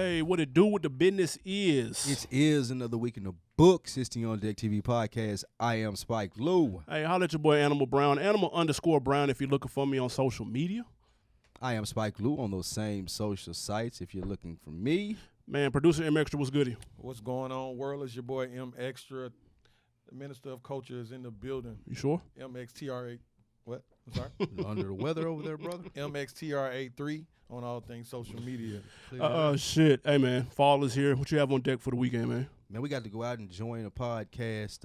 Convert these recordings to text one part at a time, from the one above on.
Hey, what it do? What the business is? It is another week in the books. It's the OndeckTV podcast. I am Spike Lou. Hey, holla at your boy Animal Brown. Animal_Brown if you're looking for me on social media. I am Spike Lou on those same social sites if you're looking for me. Man, producer Mxtra, what's goody? What's going on, world? It's your boy Mxtra. The Minister of Culture is in the building. You sure? Mxtra. What? I'm sorry. Under the weather over there, brother? Mxtra3 on all things social media. Shit. Hey, man, fall is here. What you have on deck for the weekend, man? Man, we got to go out and join a podcast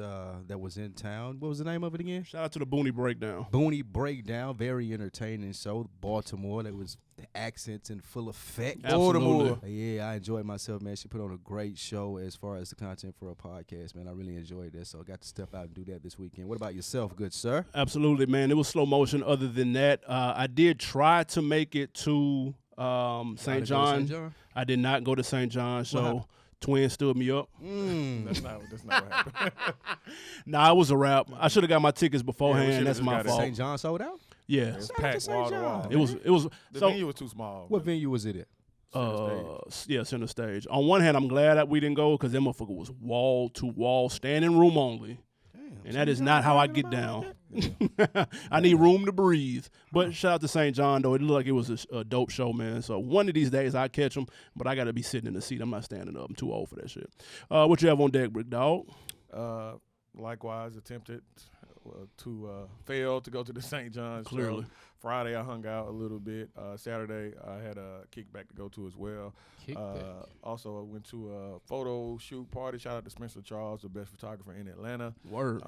that was in town. What was the name of it again? Shout out to the Booney Breakdown. Booney Breakdown. Very entertaining show. Baltimore. That was the accents in full effect. Absolutely. Yeah, I enjoyed myself, man. She put on a great show as far as the content for a podcast, man. I really enjoyed that, so I got to step out and do that this weekend. What about yourself, good sir? Absolutely, man. It was slow motion. Other than that, I did try to make it to St. John. I did not go to St. John, so twin stood me up. That's not what happened. Nah, it was a wrap. I should have got my tickets beforehand. That's my fault. St. John sold out? Yeah. It was packed wall to wall. It was The so, venue was too small. What venue was it at? Center stage. On one hand, I'm glad that we didn't go because that motherfucker was wall to wall, standing room only. Damn, And that is not how I get down. I need room to breathe. But shout out to St. John, though. It looked like it was a dope show, man. So one of these days I catch them, but I got to be sitting in the seat. I'm not standing up. I'm too old for that shit. What you have on deck, Brick Dog? Likewise, attempted to fail to go to the St. John's Clearly. show. Friday, I hung out a little bit. Saturday, I had a kickback to go to as well. Also, I went to a photo shoot party. Shout out to Spencer Charles, the best photographer in Atlanta. Word.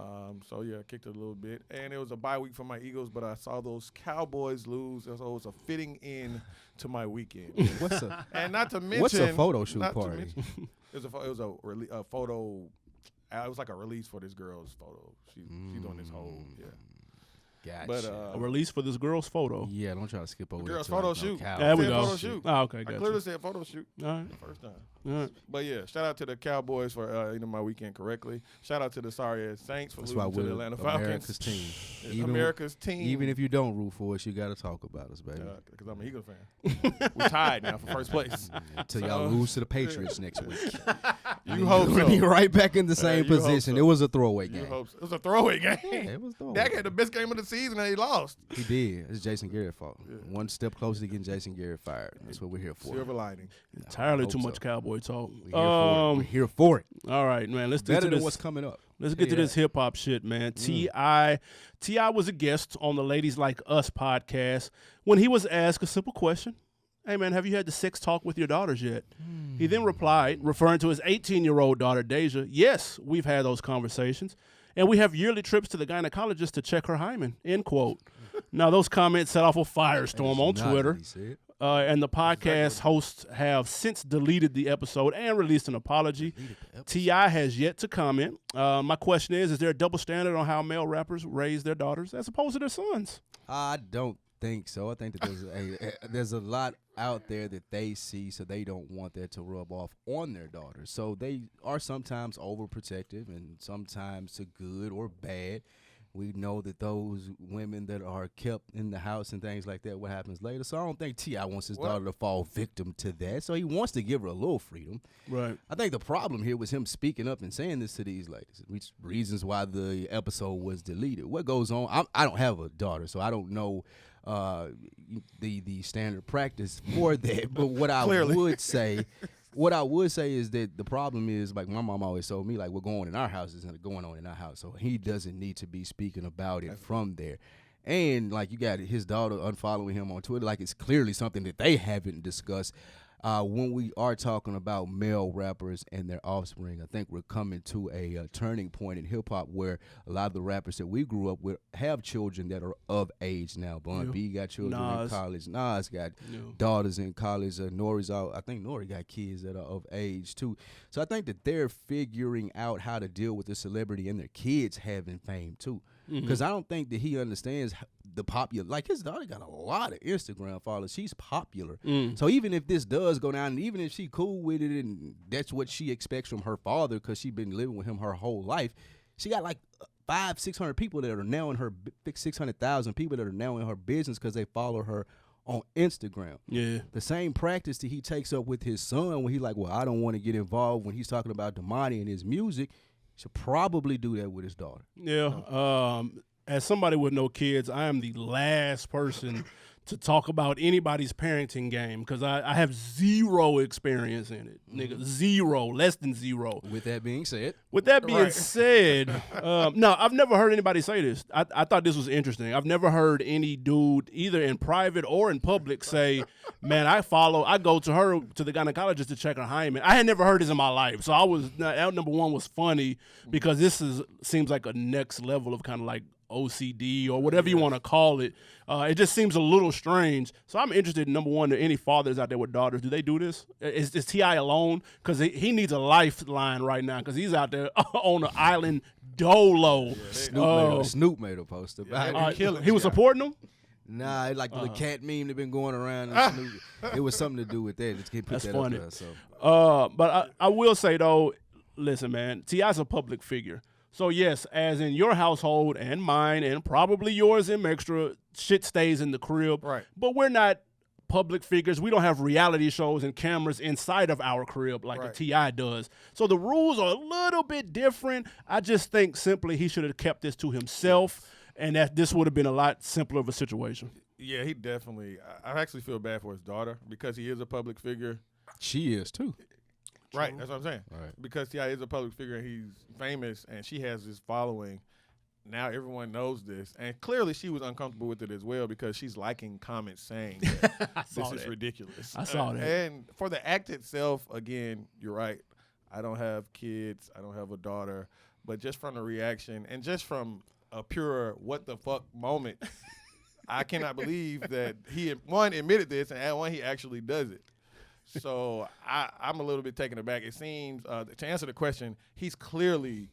So, yeah, kicked it a little bit. And it was a bye week for my Eagles, but I saw those Cowboys lose. So it was a fitting in to my weekend. And not to mention. What's a photo shoot party? It was a photo. It was like a release for this girl's photo. She's doing this whole, Gotcha. But A release for this girl's photo. yeah, don't try to skip over girl's that. photo shoot. There we go. Photo shoot. Oh, okay, I gotcha. clearly said photo shoot All right. the first time. All right. But yeah, shout out to the Cowboys for ending my weekend correctly. Shout out to the sorry ass Saints for That's why losing to we're the Atlanta Falcons. America's team. America's team. Even if you don't root for us, you got to talk about us, baby. Because I'm an Eagles fan. We're tied now for first place. Until y'all lose to the Patriots next week. You hope We'll so. be right back in the same you hope position. so. It was a throwaway You game. hope so. It was a throwaway game. Yeah, it was throwaway. Dak had the best game of the season and he lost. He did. It's Jason Garrett's fault. One step closer to getting Jason Garrett fired. That's what we're here for. Silver lining. Entirely hope too much so. Cowboy talk. We're here for it. All right, man. Let's get Better to than this. what's coming up. Let's get to this hip hop shit, man. T.I. was a guest on the Ladies Like Us podcast when he was asked a simple question. Hey, man, have you had the sex talk with your daughters yet? He then replied, referring to his 18-year-old daughter, Deja, yes, we've had those conversations, and we have yearly trips to the gynecologist to check her hymen, end quote. Now, those comments set off a firestorm on Twitter. And the podcast hosts have since deleted the episode and released an apology. T.I. has yet to comment. My question is there a double standard on how male rappers raise their daughters as opposed to their sons? I don't think so. I think that there's a lot out there that they see, so they don't want that to rub off on their daughters. So they are sometimes overprotective and sometimes to good or bad. We know that those women that are kept in the house and things like that, what happens later. So I don't think T.I. wants his daughter to fall victim to that. So he wants to give her a little freedom. Right. I think the problem here was him speaking up and saying this to these ladies, which reasons why the episode was deleted. What goes on? I don't have a daughter, so I don't know the standard practice for that. But what I would say is that the problem is, like my mom always told me, like what's going on in our house isn't going on in our house. So he doesn't need to be speaking about it from there. And like you got his daughter unfollowing him on Twitter, like it's clearly something that they haven't discussed. When we are talking about male rappers and their offspring, I think we're coming to a turning point in hip-hop where a lot of the rappers that we grew up with have children that are of age now. Bun B got children in college. Nas got daughters in college. Nori's out. I think Nori got kids that are of age, too. So I think that they're figuring out how to deal with the celebrity and their kids having fame, too. Because I don't think that he understands the popular. Like his daughter got a lot of Instagram followers. She's popular. So even if this does go down, and even if she cool with it, and that's what she expects from her father, because she's been living with him her whole life, she got like 500-600 people that are now in her 600,000 people that are now in her business because they follow her on Instagram. Yeah. The same practice that he takes up with his son when he like, well, I don't want to get involved when he's talking about Damani and his music, should probably do that with his daughter. Yeah. As somebody with no kids, I am the last person to talk about anybody's parenting game because I have zero experience in it, nigga. Zero, less than zero. With that being said, no, I've never heard anybody say this. I thought this was interesting. I've never heard any dude, either in private or in public, say, man, I go to the gynecologist to check her hymen. I had never heard this in my life. So that number one was funny because seems like a next level of kind of like OCD or whatever you want to call it. It just seems a little strange. So I'm interested in, number one, to any fathers out there with daughters. Do they do this? Is T.I. alone? Because he needs a lifeline right now because he's out there on the island dolo. Snoop made a post about it. He was supporting him? Nah, like the cat meme that been going around. And Snoop, it was something to do with that. Let's put That's that funny. up there. So. But I will say, though, listen, man, T.I.'s a public figure. So, yes, as in your household and mine and probably yours and Mxtra, shit stays in the crib. Right. But we're not public figures. We don't have reality shows and cameras inside of our crib like a T.I. does. So the rules are a little bit different. I just think simply he should have kept this to himself, and that this would have been a lot simpler of a situation. Yeah, he definitely – I actually feel bad for his daughter because he is a public figure. She is, too. Right, that's what I'm saying. Right. Because T.I. is a public figure and he's famous and she has this following. Now everyone knows this. And clearly she was uncomfortable with it as well because she's liking comments saying that this is ridiculous. I saw that. And for the act itself, again, you're right. I don't have kids. I don't have a daughter. But just from the reaction and just from a pure what the fuck moment, I cannot believe that he, one, admitted this, and one, he actually does it. So I'm a little bit taken aback. It seems to answer the question, he's clearly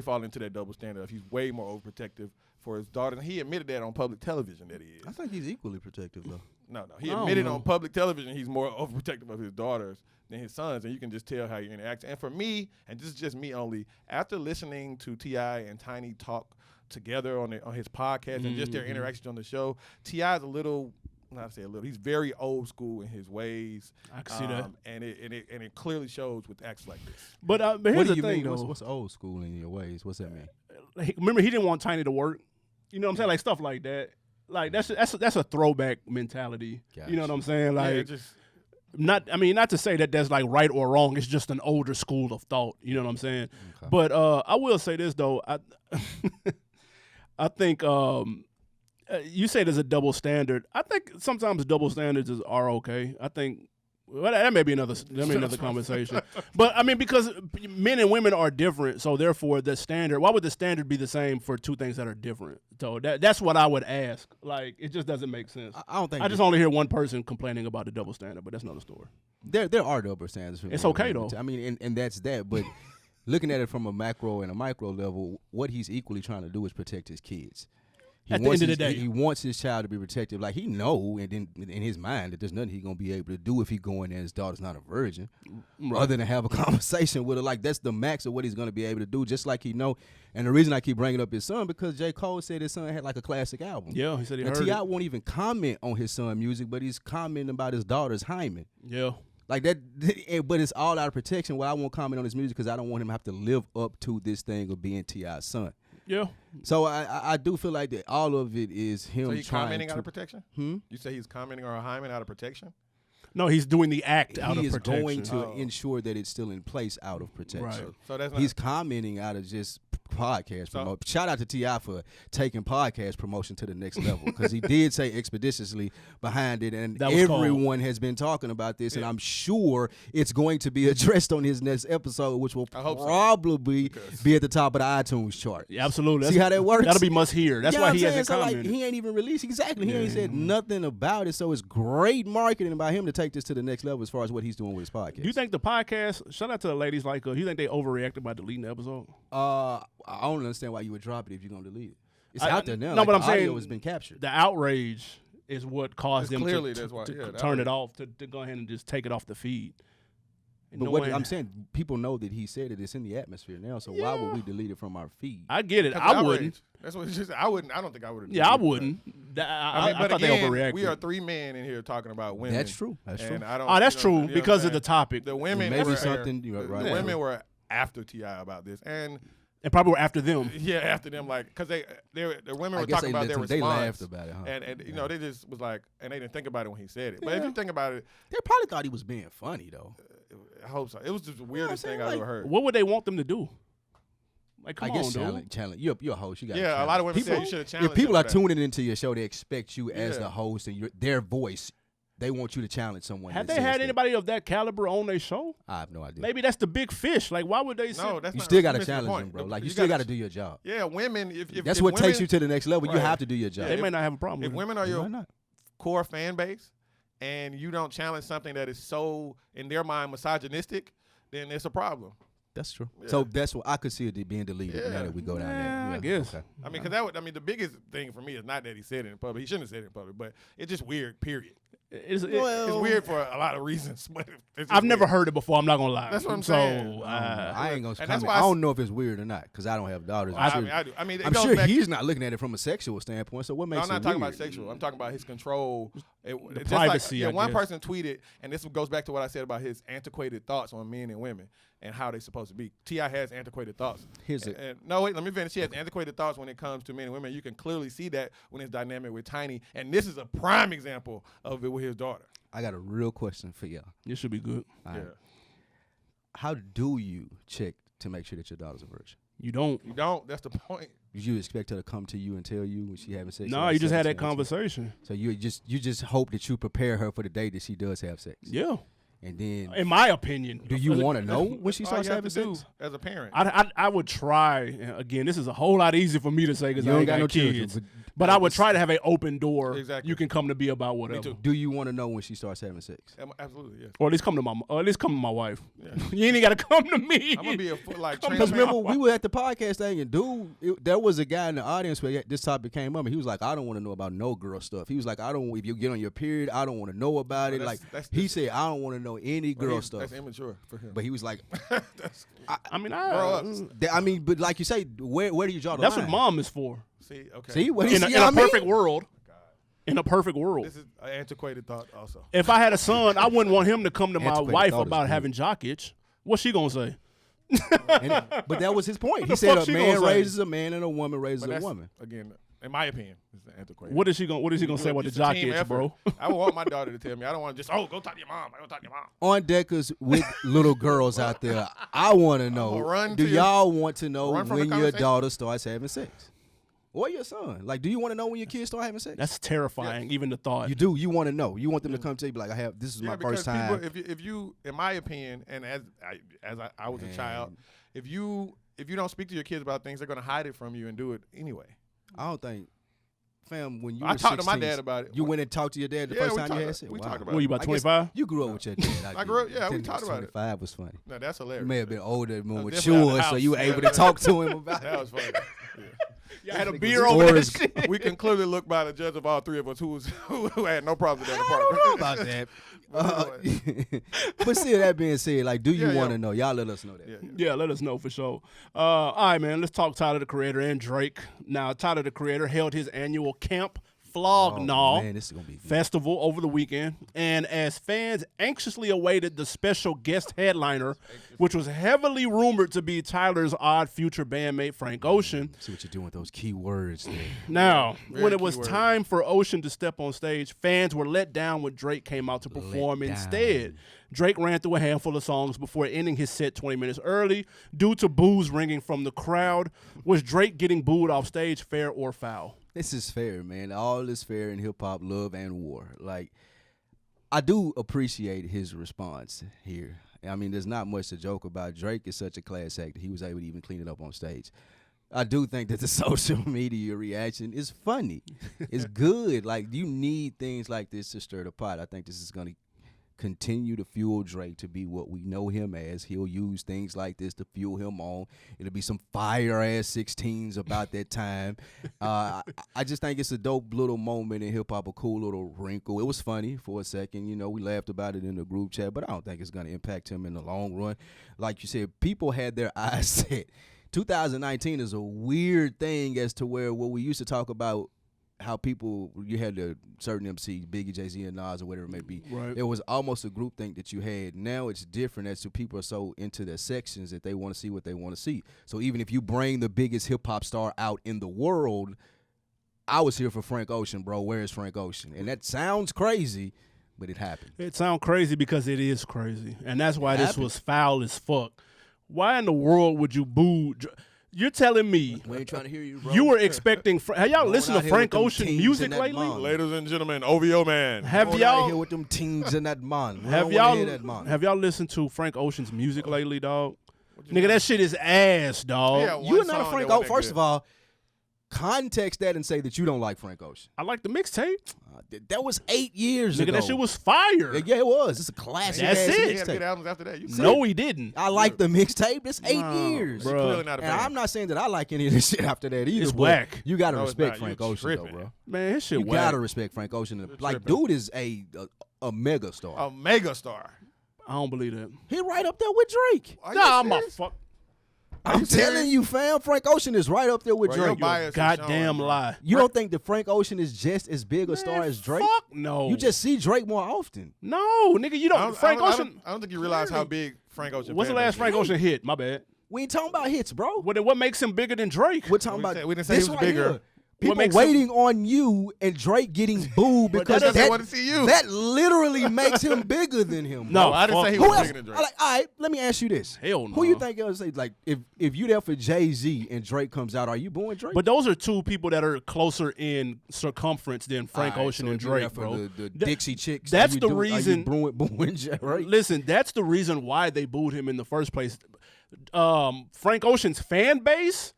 falling into that double standard. He's way more overprotective for his daughter, and he admitted that on public television that he is. I think he's equally protective though. No, he admitted on public television he's more overprotective of his daughters than his sons, and you can just tell how he interacts. And for me, and this is just me only, after listening to T.I. and Tiny talk together on his podcast and just their interactions on the show, T.I. is a little. Not to say a little. He's very old school in his ways. I can see that, and it clearly shows with acts like this. But here's what do the you thing, mean? though. What's old school in your ways? What's that mean? Remember, he didn't want Tiny to work. You know what I'm saying? Like stuff like that. Like that's a throwback mentality. Gotcha. You know what I'm saying? Like not to say that that's like right or wrong. It's just an older school of thought. You know what I'm saying? Okay. But I will say this though. I think. You say there's a double standard. I think sometimes double standards are okay. I think that may be another conversation. But I mean, because men and women are different, so therefore the standard. Why would the standard be the same for two things that are different? So that's what I would ask. Like it just doesn't make sense. I don't think. I just only hear one person complaining about the double standard, but that's another story. There are double standards. It's okay though. I mean, and that's that. But looking at it from a macro and a micro level, what he's equally trying to do is protect his kids. At the end of the day, he wants his child to be protected. Like he know, and then in his mind that there's nothing he's gonna be able to do if he go in there and his daughter's not a virgin, other than have a conversation with her. Like that's the max of what he's gonna be able to do. Just like he know. And the reason I keep bringing up his son because J. Cole said his son had like a classic album. Yeah, he said he heard it. T.I. won't even comment on his son's music, but he's commenting about his daughter's hymen. Yeah. Like that, but it's all out of protection. Well, I won't comment on his music because I don't want him to have to live up to this thing of being T.I.'s son. Yeah. So I do feel like that all of it is him. So he's trying commenting out of protection? You say he's commenting on a hymen out of protection? No, he's doing the act out of protection. protection. He is going to ensure that it's still in place out of protection. Right. So that's not, he's commenting out of just podcast promotion. Shout out to T.I. for taking podcast promotion to the next level because he did say expeditiously behind it, and everyone has been talking about this, and I'm sure it's going to be addressed on his next episode, which will probably be at the top of the iTunes chart. Yeah, absolutely. See how that works? That'll be must hear. That's why he hasn't commented. Like, he ain't even released exactly. He ain't said nothing about it, so it's great marketing by him to take this to the next level as far as what he's doing with his podcast. Do you think the podcast? Shout out to the ladies like her. You think they overreacted by deleting the episode? I don't understand why you would drop it if you're gonna delete it. It's out there now. No, but I'm the saying audio has been captured. The outrage is what caused them to turn it off, to go ahead and just take it off the feed. And but what I'm saying, people know that he said it. It's in the atmosphere now. So why would we delete it from our feed? I get it. I wouldn't. That's what it's just. I wouldn't. I don't think I would. Yeah, I wouldn't. I but thought they again, overreacted. we are 3 men in here talking about women. That's true. That's true. And I don't. That's you know true what I'm because of the saying? topic. The women Maybe were something. the You're right. women were after T.I. about this, and And probably were after them. yeah, after them, like, because the women I were guess talking about their response. they laughed about it, huh? And you know, they just was like, and they didn't think about it when he said it. But if you think about it, They probably thought he was being funny though. I hope so. It was just the weirdest saying? thing I've Like, ever heard. What would they want them to do? Like, come I guess on, dude. challenge. You're a host. You got Yeah, a lot of women say you should have challenged If people him are for that. tuning into your show, they expect you as Yeah. the host and their voice. They want you to challenge someone. Have that they says had that. anybody of that caliber on their show? I have no idea. Maybe that's the big fish. Like, why would they say? No, that's You not, still got to missing the challenge point. them, bro. The- Like you you still got gotta- to do your job. Yeah, women. If That's if what takes women- you to the next level. You Right. have to do your job. They if- may not have a problem If with it. women are Why your not? core fan base, and you don't challenge something that is so in their mind misogynistic, then it's a problem. That's true. Yeah. So that's what I could see it being deleted now Yeah. that we go down there. Yeah, I guess. Okay. I mean, because the biggest thing for me is not that he said it in public. He shouldn't have said it in public, but it's just weird. Period. It's It's weird for a lot of reasons. But it's just I've never weird. heard it before. I'm not gonna lie. That's what I'm so, saying. I ain't gonna And that's comment. why I don't know if it's weird or not because I don't have daughters. I'm sure, I do. I mean, it I'm goes sure back. he's not looking at it from a sexual standpoint. So what No, makes I'm not it talking weird? about sexual. I'm talking about his control. It's privacy, Like, I one guess. person tweeted, and this goes back to what I said about his antiquated thoughts on men and women and how they're supposed to be. T.I. has antiquated thoughts. No, wait, let me finish. He has antiquated thoughts when it comes to men and women. You can clearly see that when his dynamic with Tiny, and this is a prime example of it with his daughter. I got a real question for y'all. This should be good. All right. Yeah. How do you check to make sure that your daughter's a virgin? You don't. You don't. That's the point. Did you expect her to come to you and tell you when she having sex? No, at you just had 17, that conversation. So you just hope that you prepare her for the day that she does have sex. Yeah. And then In my opinion. do you want to know when she All starts you have having to do sex? as a parent. I would try. Again, this is a whole lot easier for me to say because You I don't ain't got got no kids. children, But I would try to have an open door. Exactly. You can come to me about whatever. too. Do you want to know when she starts having sex? Absolutely, yes. Or at least come to my wife. Yeah. You ain't got to come to me. I'm gonna be a foot like Because trans remember, we were at the podcast thing, and there was a guy in the audience where this topic came up, and he was like, "I don't want to know about no girl stuff." He was like, "I don't. If you get on your period, I don't want to know about it." Well, Like that's he said, "I don't want to know any girl stuff." That's immature for him. But he was like, I mean, Grow up. but like you say, where do you draw the that's line? what mom is for. See, okay. See what he In a, see in what a I mean? perfect world. In a perfect world. This is an antiquated thought, also. If I had a son, I wouldn't want him to come to my Antiquated wife thought is about good. having jock itch. What's she gonna say? But that was his point. He the said fuck a she man gonna say? raises a man and a woman raises But a that's, woman. again, in my opinion, it's antiquated. What is he gonna say about the It's a jock team itch, effort. bro? I would want my daughter to tell me. I don't want to just, go talk to your mom. I go talk to your mom. On deckers with little girls out there, I want to know: run do to your- y'all want to know run from the when your conversation. daughter starts having sex, or your son? Like, do you want to know when your kids start having sex? That's terrifying, even the thought. You do. You want to know. You want them to come to you, be like, this is my because first time. people, if you, in my opinion, and as I was a child, if you don't speak to your kids about things, they're gonna hide it from you and do it anyway. I don't think, fam, when you I were talked to my 16, dad about it. You went and talked to your dad the Yeah, first we time you talked- had sex? we Wow. talked about What, you it. about I guess 25? You grew up with your dad. I grew up- yeah, we think talked about it. 25 was funny. No, that's hilarious. You may have been older, more was definitely out mature, the so house. you were Yeah, able yeah. to talk to him about That it. was funny. You had a Niggas beer over that orders- shit. We can clearly look by the judge of all three of us who had no problem with that I department. don't know about that. But still, that being said, like, do you Yeah, yeah. want to know? Y'all let us know that. Yeah, yeah. Yeah, let us know for sure. All right, man. Let's talk Tyler the Creator and Drake. Now, Tyler the Creator held his annual camp Flog, Oh, Gnaw man, this is gonna be good. festival over the weekend, and as fans anxiously awaited the special guest headliner, which was heavily rumored to be Tyler's odd future bandmate Frank Ocean. See what you're doing with those key words there. Now, Very when it key was word. time for Ocean to step on stage, fans were let down when Drake came out to perform down. instead. Drake ran through a handful of songs before ending his set 20 minutes early due to boos ringing from the crowd. Was Drake getting booed off stage fair or foul? This is fair, man. All is fair in hip hop, love and war. Like, I do appreciate his response here. I mean, there's not much to joke about. Drake is such a class act that he was able to even clean it up on stage. I do think that the social media reaction is funny. It's good. Like, you need things like this to stir the pot. I think this is going to continue to fuel Drake to be what we know him as. He'll use things like this to fuel him on. It'll be some fire-ass 16s about that time. I just think it's a dope little moment in hip-hop, a cool little wrinkle. It was funny for a second. You know, we laughed about it in the group chat, but I don't think it's going to impact him in the long run. Like you said, people had their eyes set. 2019 is a weird thing as to where what we used to talk about how people, you had the certain MC, Biggie, Jay-Z, and Nas, or whatever it may be. Right. It was almost a group think that you had. Now it's different as to people are so into their sections that they want to see what they want to see. So even if you bring the biggest hip-hop star out in the world, I was here for Frank Ocean, bro. Where is Frank Ocean? And that sounds crazy, but it happened. It sounds crazy because it is crazy. And that's why this was foul as fuck. Why in the world would you boo? You're telling me We ain't trying to hear you, bro. you were expecting have y'all Going listened out to here Frank with them Ocean teams music in that lately? mom. Ladies and gentlemen, OVO man. Have Going out here y'all with them teams in that man. We have don't wanna hear that, y'all man. have y'all listened to Frank Ocean's music lately, dog? Nigga, that shit is ass, dog. Yeah, You are one not a song Frank that Ocean. wasn't First good. of all, context that and say that you don't like Frank Ocean. I like the mixtape. That was 8 years Nigga, ago. that shit was fire. Yeah, it was. It's a classic. That's ass it. He had good mixtape. albums after that. You No, he didn't. I like the mixtape. It's 8 Nah, years. bro. clearly not a And fan. I'm not saying that I like any of this shit after that either. It's but whack. You gotta No, it's respect not. Frank You Ocean, though, tripping. bro. Man, his shit You whack. gotta respect Frank Ocean. Like, tripping. dude is a mega star. A mega star. I don't believe that. He right up there with Drake. Are you Nah, I'm a serious? fuck. I'm telling you, fam. Frank Ocean is right up there with Bro, your Drake. bias is Goddamn showing, bro. lie. You don't think that Frank Ocean is just as big a star Man, as Drake? Fuck no. You just see Drake more often. No, nigga, you don't. Frank Ocean. I don't think you realize how big Frank Ocean. What's the fan last base Frank is. Ocean hit? My bad. We ain't talking about hits, bro. What makes him bigger than Drake? We're talking We about. we didn't say this he was right bigger. here. People makes waiting on you and Drake getting booed because doesn't that, want to see you. that literally makes him bigger than him. No, No, I didn't fuck. say he Who was else? bigger than Drake. All right, let me ask you this. Hell Who you no. think else say, like, if you there for Jay-Z and Drake comes out, are you booing Drake? But those are two people that are closer in circumference than Frank All right, Ocean so and if you there Drake, for bro. The That- Dixie Chicks. that's are you the are you reason- booing Drake? Listen, that's the reason why they booed him in the first place. Frank Ocean's fan base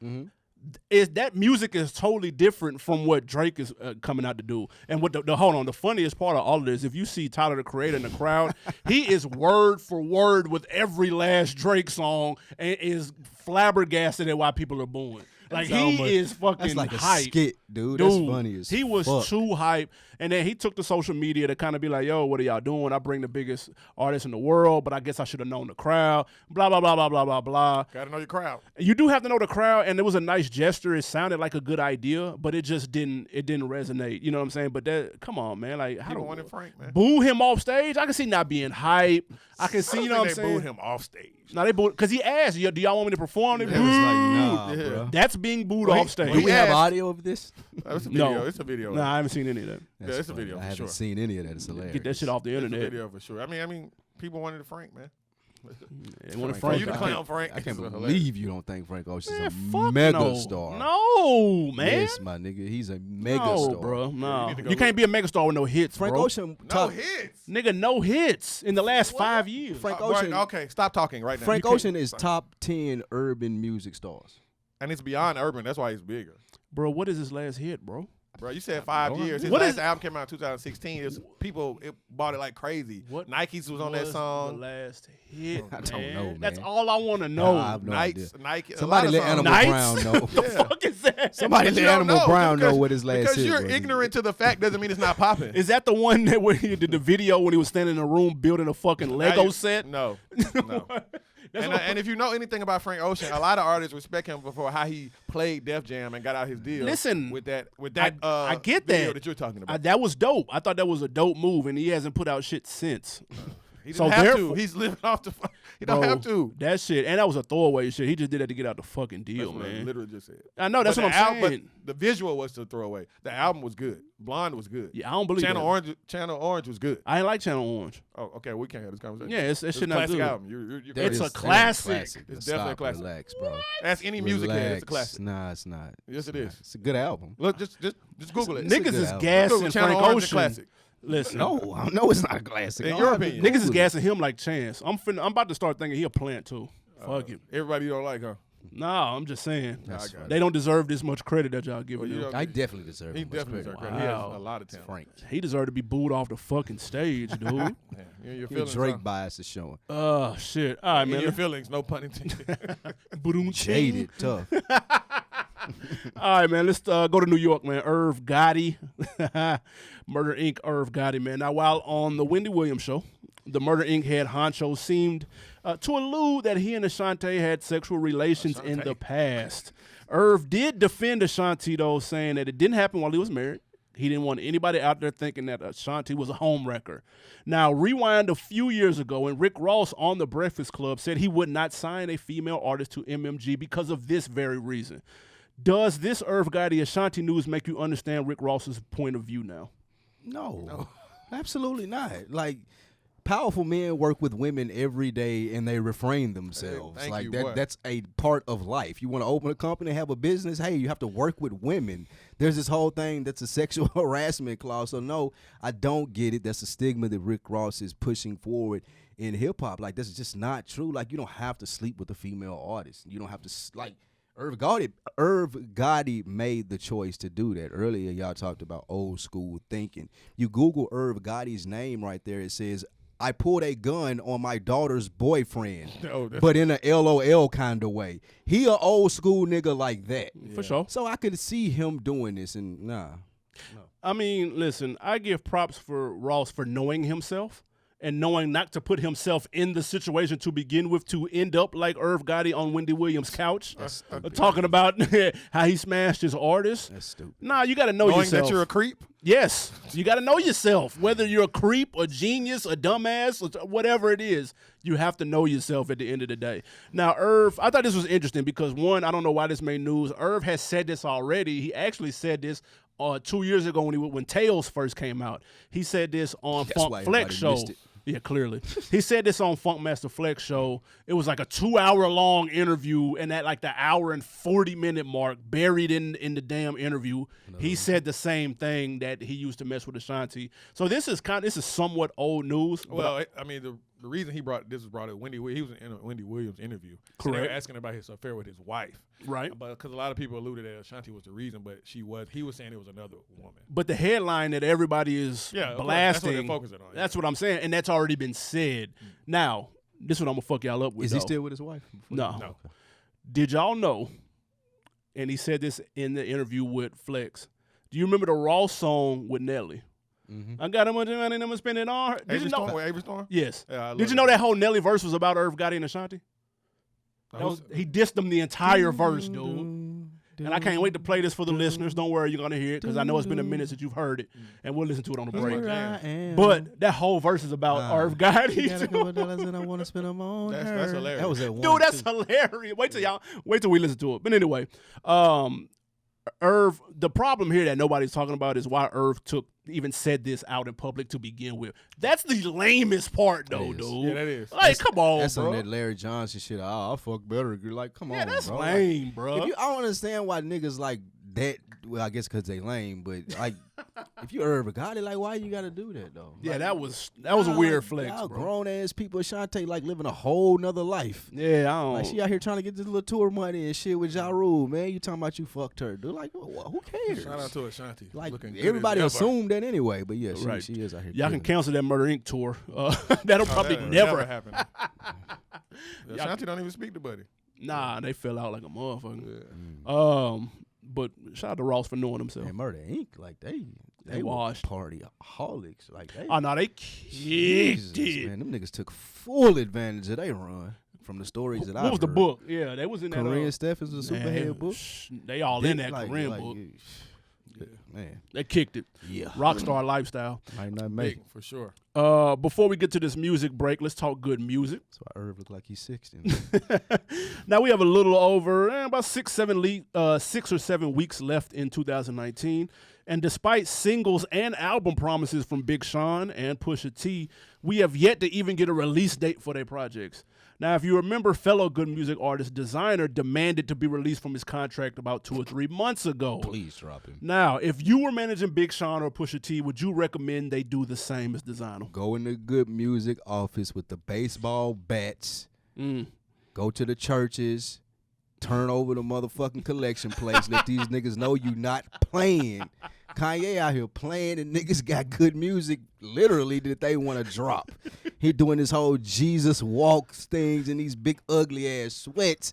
is that music is totally different from what Drake is coming out to do. And what the funniest part of all of this, if you see Tyler the Creator in the crowd, he is word for word with every last Drake song and is flabbergasted at why people are booing. Like he is fucking That's like a hype. skit, dude. Dude, That's funny as he was fuck. too hype, and then he took to social media to kind of be like, "Yo, what are y'all doing? I bring the biggest artist in the world, but I guess I should have known the crowd." Blah blah blah blah blah blah blah. Gotta know your crowd. You do have to know the crowd, and it was a nice gesture. It sounded like a good idea, but it just didn't. It didn't resonate. You know what I'm saying? But that, come on, man. Like, how People do wanted Frank, man. boo him off stage? I can see not being hype. I can see. I You don't know what I'm think they saying? booed him off stage. No, they booed because he asked, "Do y'all want me to perform?" They It was like, nah, Yeah. bro. That's being booed Well, off stage. well, Do we have asked- audio of this? It's a No. video. It's a video. Nah, I haven't seen any of that. That's it's a funny. video I for haven't sure. seen any of that. It's hilarious. Get that shit off the It's a internet. video for sure. I mean, people wanted Frank, man. They wanted For Frank. you to I clown can't- Frank, I can't it's believe you don't think Frank Ocean's Man, a fuck mega no. star. No, man. Yes, my nigga. He's a mega no, star. bro. No. need to go You can't be a megastar with no hits, Frank bro. Ocean. No top- hits. Nigga, no hits in the last 5 years. Frank Right, Ocean. okay, stop talking right now. Frank You can't- Ocean is top 10 urban music stars. and it's beyond urban. That's why he's bigger. Bro, what is his last hit, bro? Bro, you said 5 years. His What last is- album came out in 2016. People bought it like crazy. What Nikes was on that The song. last hit, I don't man. know, man. That's all I want to know. I have no idea. Nike. Somebody let Animal Nights? Brown know. the fuck is that? Somebody But let you don't Animal Brown know because- what his last Because hit you're was. ignorant to the fact doesn't mean it's not popping. Is that the one that when he did the video when he was standing in a room building a fucking Lego set? No, no. That's And, what- and if you know anything about Frank Ocean, a lot of artists respect him for how he played Def Jam and got out his deal. Listen, with that, I get video that. you're talking about. That was dope. I thought that was a dope move, and he hasn't put out shit since. He didn't so have therefore- to. He's living off the. He don't Bro, have to. That shit, and that was a throwaway shit. He just did that to get out the fucking deal, That's what I man. literally just said. I know that's But what the I'm saying. But the visual was to throw away. The album was good. Blonde was good. Yeah, I don't believe Channel that. Orange. Channel Orange was good. I ain't like Channel Orange. Oh, okay. We can't have this conversation. Yeah, it's It's shit a not classic good. album. You're It's crazy. a That is classic. It's It's definitely a classic. Relax, bro. Ask any music head. It's a Relax. classic. Nah, it's not. Yes, it It's is. not. It's a good album. Look, just Google it. Niggas good is album. gassing Google Channel Frank Orange Ocean. classic. Listen, No, I know it's not a classic. In All your I have to opinion. Google niggas is it. gassing him like Chance. I'm about to start thinking he a plant too. Fuck him. Everybody you don't like, huh? Nah, I'm just saying. That's I got funny. They don't deserve this much credit that y'all giving Well, you him. don't- I definitely deserve He much definitely credit. deserves credit. He has Wow. a lot of talent. Frank. He deserved to be booed off the fucking stage, dude. Yeah, you and your Your feelings. Drake huh? bias is showing. Oh shit. All right, In man. your feelings, no pun intended. Boom, Jaded, tough. All right, man. Let's go to New York, man. Irv Gotti, Murder Inc. Irv Gotti, man. Now, while on the Wendy Williams show, the Murder Inc. head honcho seemed to allude that he and Ashanti had sexual relations in the past. Irv did defend Ashanti, though, saying that it didn't happen while he was married. He didn't want anybody out there thinking that Ashanti was a homewrecker. Now, rewind a few years ago, and Rick Ross on The Breakfast Club said he would not sign a female artist to MMG because of this very reason. Does this Irv Gotti Ashanti news make you understand Rick Ross's point of view now? No, absolutely not. Like, powerful men work with women every day and they refrain themselves. Thank like you, that boy. that's a part of life. You want to open a company, have a business, hey, you have to work with women. There's this whole thing that's a sexual harassment clause. So no, I don't get it. That's a stigma that Rick Ross is pushing forward in hip hop. Like, this is just not true. Like, you don't have to sleep with a female artist. You don't have to like Irv Gotti made the choice to do that. Earlier, y'all talked about old school thinking. You Google Irv Gotti's name right there, it says, I pulled a gun on my daughter's boyfriend, but in a LOL kind of way. He a old school nigga like that. Yeah. For sure. So I could see him doing this, and no. I mean, listen, I give props for Ross for knowing himself and knowing not to put himself in the situation to begin with to end up like Irv Gotti on Wendy Williams' couch, talking about how he smashed his artist. That's stupid. Nah, you got to know Knowing yourself. that you're a creep? Yes, you got to know yourself. Whether you're a creep, a genius, a dumbass, or whatever it is, you have to know yourself at the end of the day. Now, Irv, I thought this was interesting because, one, I don't know why this made news. Irv has said this already. He actually said this 2 years ago when Tales first came out. He said this on That's why Funk everybody Flex Show. missed it. Yeah, clearly. He said this on Funkmaster Flex Show. It was like a 2-hour-long interview, and at like the hour and 40-minute mark, buried in the damn interview, he said the same thing that he used to mess with Ashanti. So this is somewhat old news. Well, I mean, the reason he brought up Wendy, he was in a Wendy Williams interview. So they were Correct. asking about his affair with his wife. Right. But because a lot of people alluded that Ashanti was the reason, but he was saying it was another woman. But the headline that everybody is Yeah, of course. blasting, That's what they're focusing on. that's what I'm saying, and that's already been said. Now, this is what I'm going to fuck y'all up with, Is he though. still with his wife? No. Did y'all know, and he said this in the interview with Flex, do you remember the Ross song with Nelly? I got a bunch of money and I'm going to spend it on her. Did you know? Avery Storm? Yes. Yeah, I love Did you it. know that whole Nelly verse was about Irv Gotti and Ashanti? He dissed them the entire verse, dude. And I can't wait to play this for the listeners. Don't worry, you're going to hear it because I know it's been a minute since you've heard it, and we'll listen to it on the break. But that whole verse is about Irv Gotti. Got a couple dollars and I want to spend them on her. That's hilarious. That was at one. Dude, that's hilarious. Wait till we listen to it. But anyway, Irv, the problem here that nobody's talking about is why Irv even said this out in public to begin with. That's the lamest part, though, It is. dude. Yeah, that is. Like, come on, That's bro. on that Larry Johnson shit. I'll fuck better. Like, come Yeah, on, that's bro. lame, Like, bro. I don't understand why niggas like that. Well, I guess because they lame, but like, if you Irv Gotti, like, why you got to do that though? Yeah, Like, that was a weird flex, y'all bro. grown ass people, Ashanti, like living a whole nother life. Yeah, I don't. Like, she out here trying to get this little tour money and shit with Ja Rule, man. You talking about you fucked her, dude? Like, who cares? Shout out to Ashanti. Like, Looking good everybody as ever. assumed that anyway, but yeah, Right. she is out here. Y'all can killing it. cancel that Murder Inc. tour. That'll probably That never. happen. Ashanti don't even speak to Buddy. Nah, they fell out like a motherfucker. Yeah. But shout out to Ross for knowing himself. And Murder Inc. Like they were washed. partyaholics. Like they. Oh no, they kicked Jesus, it. man, them niggas took full advantage of their run from the stories that I. What was the book? Yeah, they was in that. Corinne Steffens was a man, superhead book. They all in that Corinne book. Man, They kicked it. yeah, Rockstar lifestyle. might not make Big, it. for sure. Before we get to this music break, let's talk good music. That's why Irv look like he's 60. Now we have a little over about 6 or 7 weeks left in 2019, and despite singles and album promises from Big Sean and Pusha T, we have yet to even get a release date for their projects. Now, if you remember, fellow good music artist Designer demanded to be released from his contract about 2 or 3 months ago. Please drop him. Now, if you were managing Big Sean or Pusha T, would you recommend they do the same as Designer? Go in the good music office with the baseball bats. Go to the churches. Turn over the motherfucking collection plates. Let these niggas know you not playing. Kanye out here playing and niggas got good music literally that they want to drop. He doing this whole Jesus walks things in these big ugly ass sweats.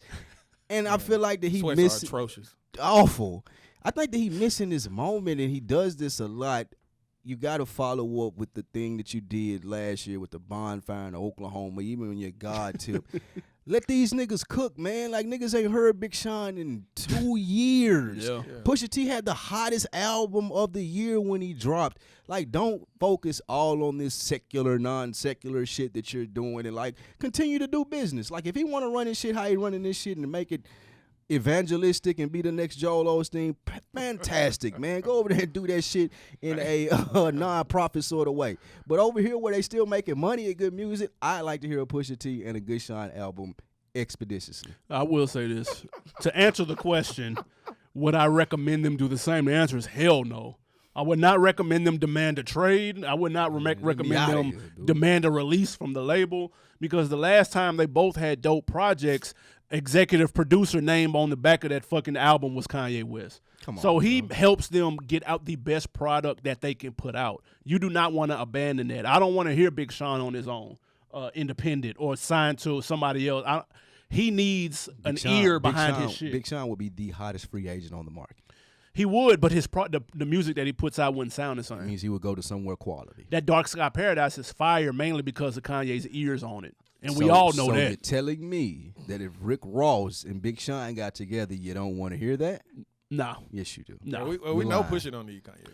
And I feel like that he Sweats are missed atrocious. awful. I think that he missing this moment and he does this a lot. You got to follow up with the thing that you did last year with the bonfire in Oklahoma, even when your God tip. Let these niggas cook, man. Like, niggas ain't heard Big Sean in 2 years. Yeah. Pusha T had the hottest album of the year when he dropped. Like, don't focus all on this secular, non-secular shit that you're doing, and, like, continue to do business. Like, if he want to run his shit how he running this shit and make it evangelistic and be the next Joel Osteen, fantastic, man. Go over there and do that shit in a non-profit sort of way. But over here where they still making money and good music, I like to hear a Pusha T and a Good Sean album expeditiously. I will say this. To answer the question, would I recommend them do the same? The answer is hell no. I would not recommend them demand a trade. I would not recommend them demand a release from the label, because the last time they both had dope projects, executive producer name on the back of that fucking album was Kanye West. So he helps them get out the best product that they can put out. You do not want to abandon that. I don't want to hear Big Sean on his own, independent or signed to somebody else. He needs ear behind his shit. Big Sean would be the hottest free agent on the market. He would, but the music that he puts out wouldn't sound the same. That means he would go to somewhere quality. That Dark Sky Paradise is fire mainly because of Kanye's ears on it. And we all know that. So you're telling me that if Rick Ross and Big Sean got together, you don't want to hear that? No. Yes, you do. No. We know Pusha don't need Kanye, though.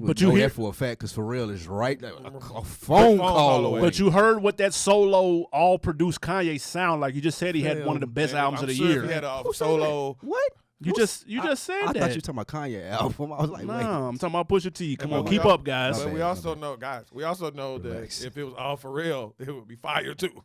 But you hear that for a fact, because Pharrell is right a phone call away. But you heard what that solo all-produced Kanye sound like. You just said he had one of the best albums of the year. If he had a solo. What? You just said that. I thought you were talking about Kanye album. I was like, wait. No, I'm talking about Pusha T. Come on, keep up, guys. But we also know, that if it was all for real, it would be fire too.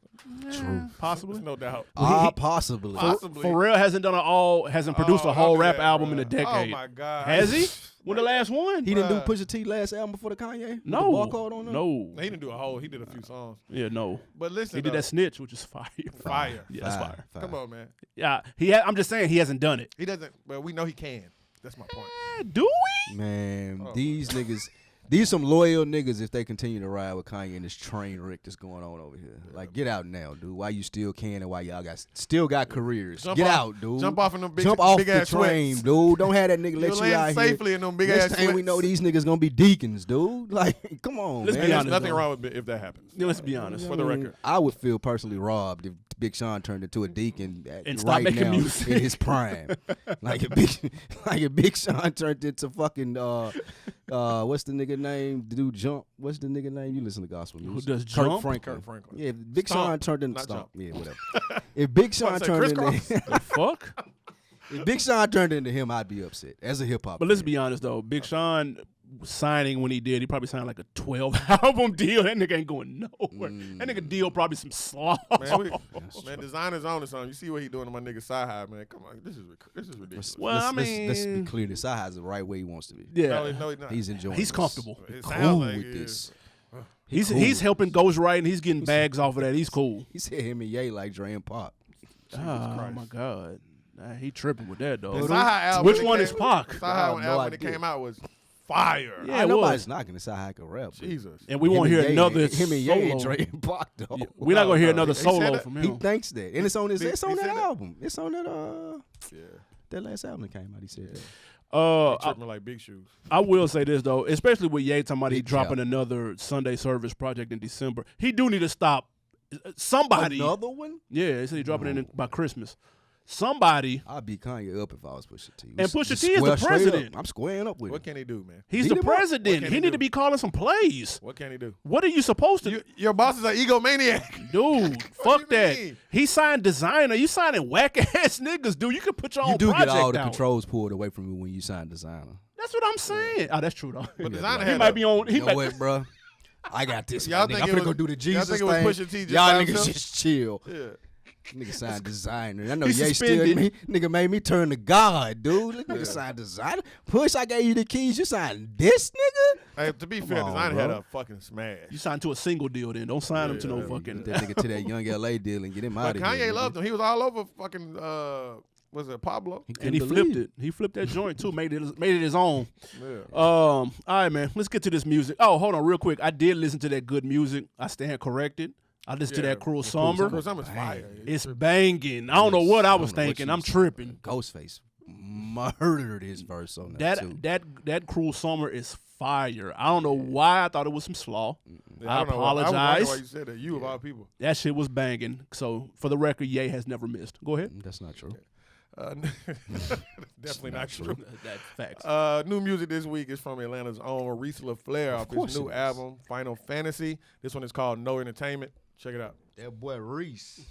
True. Possibly. There's no doubt. Possibly. Pharrell hasn't produced a whole rap album in a decade. Oh my God. Has he? When the last one? He didn't do Pusha T last album before the Kanye? No. The barcode on no. He didn't do a whole. He did a few songs. Yeah, no. But listen, he did that Snitch, which is fire. Fire. Yeah, that's fire. Come on, man. Yeah, I'm just saying he hasn't done it. He doesn't. But we know he can. That's my point. Do we? Man, these niggas. These some loyal niggas if they continue to ride with Kanye and this train wreck that's going on over here. Like, get out now, dude. Why you still can and why y'all still got careers. Get out, dude. Jump off in them big Jump off big the ass train, sweats. dude. Don't have that nigga let you out safely here. In them big Next ass time sweats. we know these niggas gonna be deacons, dude. Like, come on, Let's man. be There's honest, nothing though. wrong with it if that happens. Yeah, let's be honest. For the record. I would feel personally robbed if Big Sean turned into a deacon and stop right making now music in his prime. like if Big Sean turned into fucking what's the nigga name? The dude Jump. What's the nigga name? You listen to gospel music. Who does Kirk Jump? Franklin. Kirk Franklin. Yeah, if Big Sean turned into Stomp. Jump. Yeah, whatever. If Big Sean turned into The fuck? if Big Sean turned into him, I'd be upset as a hip hop. But let's be honest though, Big Sean signing when he did, he probably signed like a 12 album deal. That nigga ain't going nowhere. That nigga deal probably some slop. Man, designer's on or something. You see what he doing to my nigga Sci-Hi, man. Come on, this is ridiculous. Well, let's be clear. The Sci-Hi's the right way he wants to be. Yeah, No, he's not. He's enjoying. he's this. comfortable. It Cool sounds like with it this. is. He's helping Ghostwrite and he's getting bags off of that. He's cool. He said him and Ye like Dre and Pop. Oh my God. Nah, he tripping with that, though. The Sci-Hi album Which when one it is came- Pac? Sci-Hi I have no album when it idea. came out was fire. Yeah, it nobody's was. knocking the Sci-Hi can rap. but Jesus. And we won't hear another him and Ye and solo. Dre and Pop though. Yeah, we're not gonna hear another He said solo that? from He him. thinks that, and it's on his. He It's on said that that? album. It's on that Yeah. that last album that came out. He said that. I, Tripping like big shoes. I will say this though, especially with Ye talking about he Big dropping job. another Sunday service project in December. He do need to stop. Somebody. Another one? Yeah, he said he dropping it in by Christmas. Somebody. I'd beat Kanye up if I was Pusha T. And Pusha Just T is the square straight up. president. I'm squaring up with What him. can he do, man? He's Beat the him up. What president. can He he need do? to be calling some plays. What can he do? What are you supposed to Your boss is an egomaniac. Dude, fuck What you that. mean? He signed designer. You signing whack ass niggas, dude. You can put your You own do project get all the out. controls pulled away from you when you sign designer. That's what I'm saying. Oh, that's true though. But designer he had might a- be on. He You know might, what, bro? I got this. Y'all Nigga. think I'm it finna was- go do the y'all Jesus think it was thing. Pusha T just Y'all by niggas himself? just chill. Yeah. Nigga signed designer. I know He's Ye still suspended. me. Nigga made me turn to God, dude. Look, nigga signed designer. Push, I gave you the keys. You signed this nigga? Hey, to be fair, on, designer had bro. a fucking smash. you signed to a single deal then. Don't sign him to no Yeah. fucking. Get that nigga to that young LA deal and get him out But of here. Kanye loved him. He was all over fucking was it Pablo? And he flipped it. He flipped that joint too. Made it his own. Yeah. All right, man. Let's get to this music. Oh, hold on, real quick. I did listen to that good music. I stand corrected. I listened to that Cruel Summer. Cruel Summer's fire. It's banging. I don't know what I was thinking. I'm tripping. Ghostface murdered his verse on that too. That Cruel Summer is fire. I don't know why I thought it was some slaw. Yeah, I don't know why- I was wondering apologize. why you said that. You of all people. That shit was banging. So for the record, Ye has never missed. Go ahead. That's not true. Definitely not true. That's facts. New music this week is from Atlanta's own Reese Laflare off course his new it is. album, Final Fantasy. This one is called No Entertainment. Check it out. That boy Reese.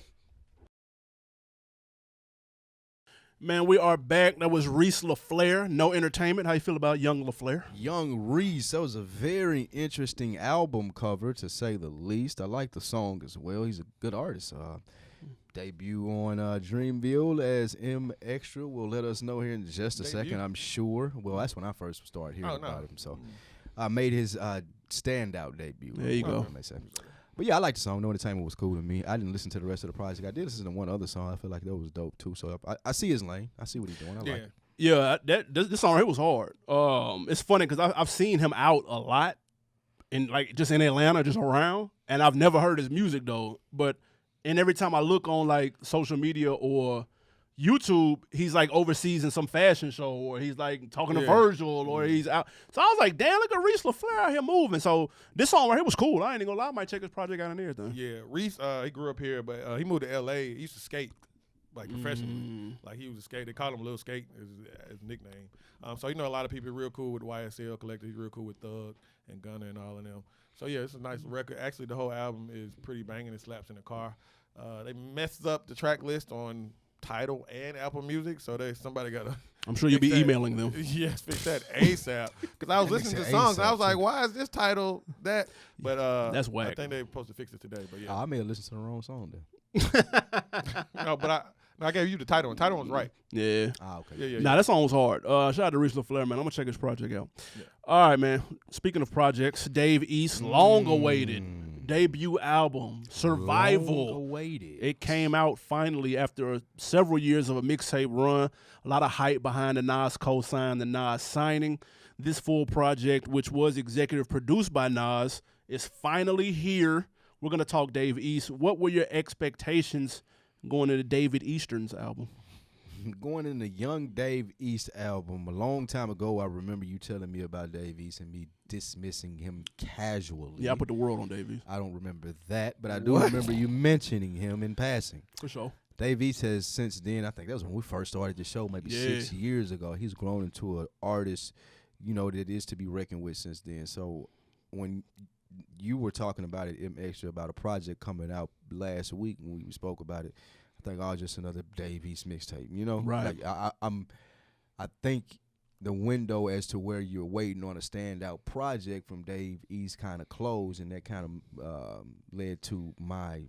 Man, we are back. That was Reese Laflare, No Entertainment. How you feel about young Laflare? Young Reese, that was a very interesting album cover, to say the least. I like the song as well. He's a good artist. Debut on Dreamville as Mxtra. Will let us know here in just a second, I'm sure. Well, that's when I first started hearing about him. So I made his standout debut. There you go. May say. But yeah, I like the song. No Entertainment was cool to me. I didn't listen to the rest of the project. I did listen to one other song. I feel like that was dope too. So I see his lane. I see what he's doing. I like it. Yeah, this song here was hard. It's funny because I've seen him out a lot, just in Atlanta, just around, and I've never heard his music though. And every time I look on like social media or YouTube, he's like overseas in some fashion show, or he's like talking to Virgil, or he's out. So I was like, damn, look at Reese Laflare out here moving. So this song right here was cool. I ain't even gonna lie, I might check his project out and everything. Yeah, Reese, he grew up here, but he moved to L.A. He used to skate, like, professionally. Like, he was a skate. They call him Lil Skate, his nickname. So, a lot of people real cool with YSL Collective. He's real cool with Thug and Gunna and all of them. So, yeah, it's a nice record. Actually, the whole album is pretty banging. It slaps in the car. They messed up the track list on Tidal and Apple Music, so somebody got to. I'm sure you'll be emailing them. Yes, fix that ASAP. Because I was listening to songs, and I was like, "Why is this title that?" But that's whack. I think they're supposed to fix it today. But yeah, I may have listened to the wrong song then. no, but I gave you the title, and title was right. Yeah. Okay. Yeah. Nah, that song was hard. Shout out to Reese Laflare, man. I'm gonna check his project out. Yeah. All right, man. Speaking of projects, Dave East, long awaited debut album, Survival. Long awaited. It came out finally after several years of a mixtape run. A lot of hype behind the Nas co-sign, the Nas signing. This full project, which was executive produced by Nas, is finally here. We're gonna talk Dave East. What were your expectations going into David Eastern's album? Going into Young Dave East album, a long time ago, I remember you telling me about Dave East and me dismissing him casually. Yeah, I put the world on Dave East. I don't remember that, but I do remember you mentioning him in passing. For sure. Dave East has since then, I think that was when we first started the show, maybe 6 years ago. He's grown into an artist, that is to be reckoned with since then. So when you were talking about it, Mxtra, about a project coming out last week when we spoke about it, I think, just another Dave East mixtape, Right. Like I think the window as to where you're waiting on a standout project from Dave East kind of closed, and that kind of led to my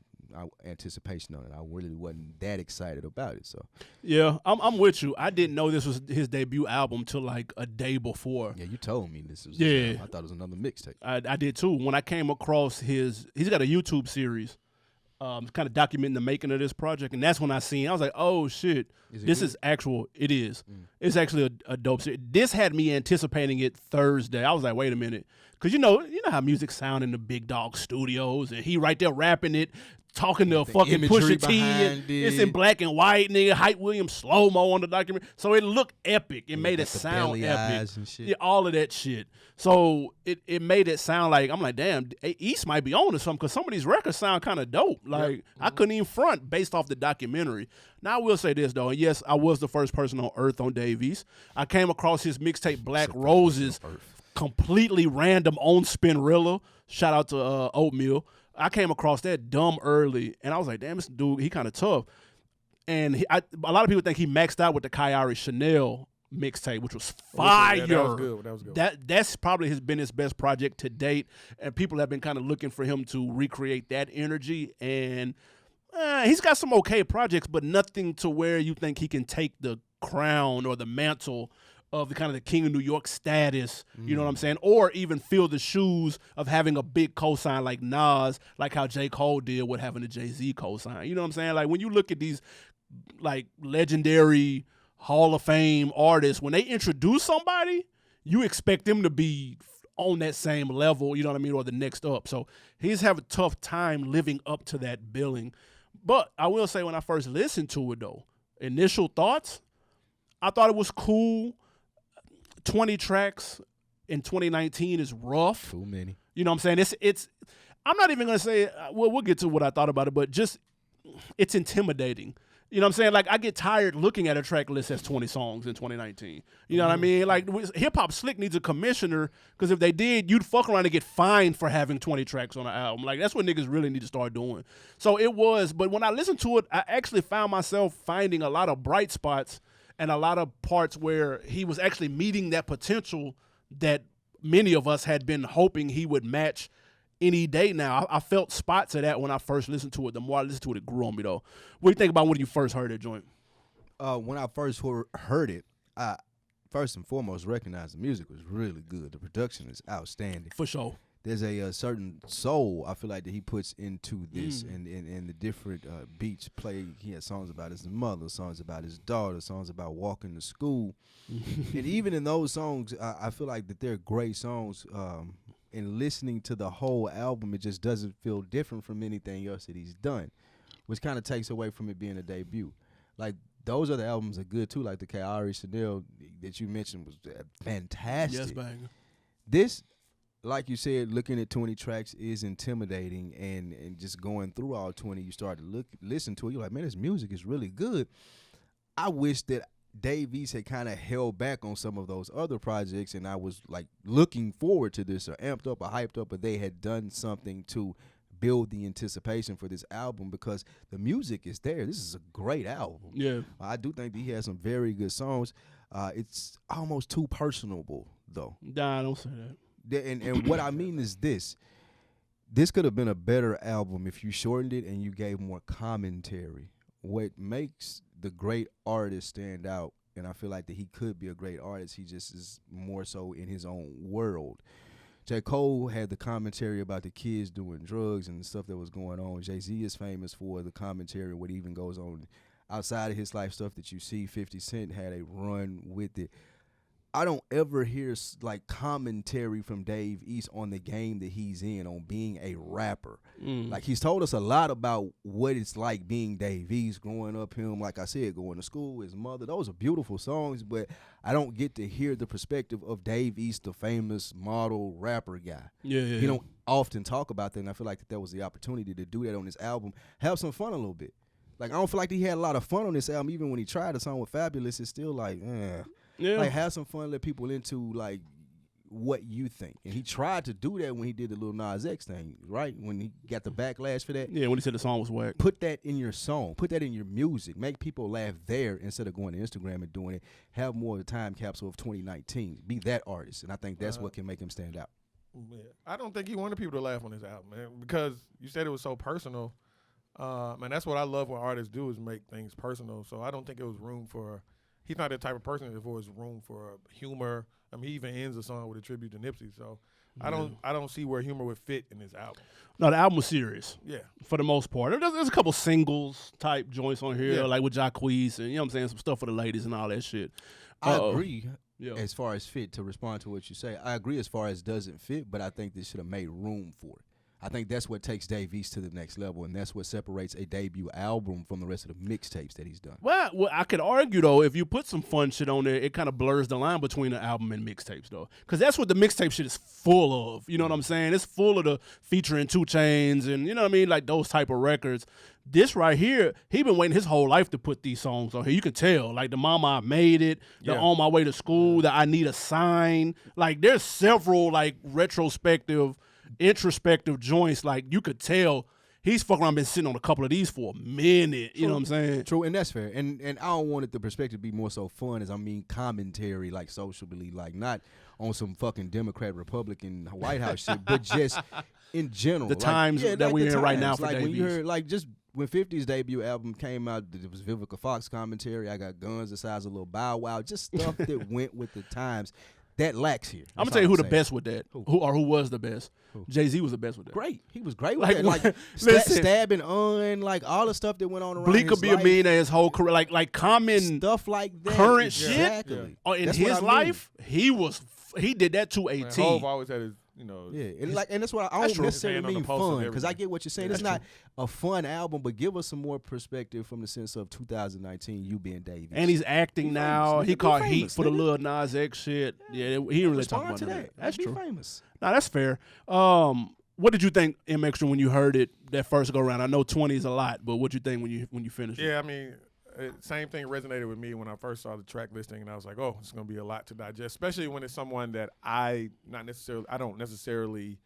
anticipation on it. I really wasn't that excited about it. So yeah, I'm with you. I didn't know this was his debut album till like a day before. yeah, you told me this was. Yeah. I thought it was another mixtape. I did too. When I came across he's got a YouTube series, kind of documenting the making of this project, and that's when I was like, oh shit, this is actual. It is. It's actually a dope series. This had me anticipating it Thursday. I was like, wait a minute, because you know how music sound in the big dog studios, and he right there rapping it, talking to fucking imagery Pusha T. behind It's it. in black and white, nigga. Hype Williams slow mo on the documentary, so it looked epic. It made it got the sound belly epic. eyes and shit. Yeah, all of that shit. So it made it sound like, I'm like, damn, East might be on to something, because some of these records sound kind of dope. Like I couldn't even front based off the documentary. Now I will say this though, and yes, I was the first person on earth on Dave East. I came across his mixtape Black Roses, completely random on Spinrilla. Shout out to Oatmeal. I came across that dumb early, and I was like, damn, this dude, he kind of tough. And a lot of people think he maxed out with the Kyrie Chanel mixtape, which was fire. Yeah, that was good. That was good. That's probably been his best project to date, and people have been kind of looking for him to recreate that energy. And he's got some okay projects, but nothing to where you think he can take the crown or the mantle of the kind of the King of New York status, you know what I'm saying? Or even fill the shoes of having a big cosign like Nas, like how J. Cole did with having a Jay-Z cosign. You know what I'm saying? Like when you look at these like legendary Hall of Fame artists, when they introduce somebody, you expect them to be on that same level, you know what I mean, or the next up. So he's having a tough time living up to that billing. But I will say, when I first listened to it though, initial thoughts, I thought it was cool. 20 tracks, in 2019 is rough. Too many. You know what I'm saying? It's I'm not even going to say, well, we'll get to what I thought about it, but just it's intimidating. You know what I'm saying? Like, I get tired looking at a track list that's 20 songs in 2019. You know what I mean? Like, hip-hop slick needs a commissioner, because if they did, you'd fuck around and get fined for having 20 tracks on an album. Like, that's what niggas really need to start doing. So it was, but when I listened to it, I actually found myself finding a lot of bright spots and a lot of parts where he was actually meeting that potential that many of us had been hoping he would match any day now. I felt spots of that when I first listened to it. The more I listened to it, it grew on me, though. What do you think about when you first heard that joint? When I first heard it, I first and foremost recognized the music was really good. The production is outstanding. For sure. There's a certain soul, I feel like, that he puts into this, and the different beats play. He has songs about his mother, songs about his daughter, songs about walking to school. And even in those songs, I feel like that they're great songs. And listening to the whole album, it just doesn't feel different from anything else that he's done, which kind of takes away from it being a debut. Like, those other albums are good too, like the K.R.E. Chanel that you mentioned was fantastic. Yes, bang. This, like you said, looking at 20 tracks is intimidating, and just going through all 20, you start to listen to it, you're like, man, this music is really good. I wish that Dave East had kind of held back on some of those other projects, and I was like looking forward to this, or amped up or hyped up, but they had done something to build the anticipation for this album, because the music is there. This is a great album. Yeah. I do think that he has some very good songs. It's almost too personable, though. Nah, don't say that. And what I mean is this could have been a better album if you shortened it and you gave more commentary. What makes the great artist stand out, and I feel like that he could be a great artist, he just is more so in his own world. J. Cole had the commentary about the kids doing drugs and the stuff that was going on. Jay-Z is famous for the commentary, what even goes on outside of his life, stuff that you see. 50 Cent had a run with it. I don't ever hear like commentary from Dave East on the game that he's in, on being a rapper. Like, he's told us a lot about what it's like being Dave East, growing up, him, like I said, going to school, his mother. Those are beautiful songs, but I don't get to hear the perspective of Dave East, the famous model rapper guy. Yeah. He don't often talk about that, and I feel like that was the opportunity to do that on this album. Have some fun a little bit. Like, I don't feel like he had a lot of fun on this album. Even when he tried a song with Fabulous, it's still like, Yeah. Like, have some fun, let people into, like, what you think. And he tried to do that when he did the Lil Nas X thing, right? When he got the backlash for that. Yeah, when he said the song was whack. Put that in your song. Put that in your music. Make people laugh there instead of going to Instagram and doing it. Have more of the time capsule of 2019. Be that artist. And I think that's what can make him stand out. Yeah. I don't think he wanted people to laugh on his album, man, because you said it was so personal. And that's what I love when artists do, is make things personal. So I don't think it was room for – he's not the type of person that was room for humor. I mean, he even ends the song with a tribute to Nipsey. So I don't see where humor would fit in this album. No, the album was serious. Yeah. For the most part. There's a couple singles type joints on here, like with Jacquees and, you know what I'm saying, some stuff for the ladies and all that shit. I agree as far as fit, to respond to what you say. I agree as far as doesn't fit, but I think this should have made room for it. I think that's what takes Dave East to the next level, and that's what separates a debut album from the rest of the mixtapes that he's done. Well, I could argue, though, if you put some fun shit on there, it kind of blurs the line between the album and mixtapes, though. Because that's what the mixtape shit is full of. You know what I'm saying? It's full of the featuring 2 Chainz and, you know what I mean, like those type of records. This right here, he been waiting his whole life to put these songs on here. You can tell. Like the Mama I Made It, the On My Way to School, the I Need a Sign. Like, there's several, like, introspective joints. Like, you could tell he's fucking around, been sitting on a couple of these for a minute. You know what I'm saying? True, and that's fair. And I don't want it the perspective to be more so fun as I mean commentary, like socially, like not on some fucking Democrat, Republican, White House shit, but just in general. The times that we're in right now for like Dave when you East. heard, like, just when 50's debut album came out, it was Vivica Fox commentary. I got guns the size of a little Bow Wow, just stuff that went with the times. That lacks here. I'm gonna tell you who the best with that. Who was the best? Jay-Z was the best with that. Great. He was great with that. Like, stabbing on, like, all the stuff that went on around Bleak his could be life. a millionaire his whole career. Like common Stuff like that. current exactly. shit. In That's his what I mean. life, he did that to a T. Hov always had his Yeah, and that's what I That's don't true. necessarily Hand on the mean pulse of fun, because I everything. get what you're saying. Yeah, It's that's not a fun album, but give us some more perspective from the sense of 2019, you being Davies. And he's acting now. famous, He nigga. caught Be heat famous, for the nigga. Lil Nas X shit. Yeah, he didn't really talk Respond about to none of that. That's Be true. famous. No, that's fair. What did you think, Mxtra, when you heard it that first go around? I know 20 is a lot, but what you think when you finished it? Yeah, I mean, same thing resonated with me when I first saw the track listing, and I was like, oh, it's going to be a lot to digest, especially when it's someone that I don't necessarily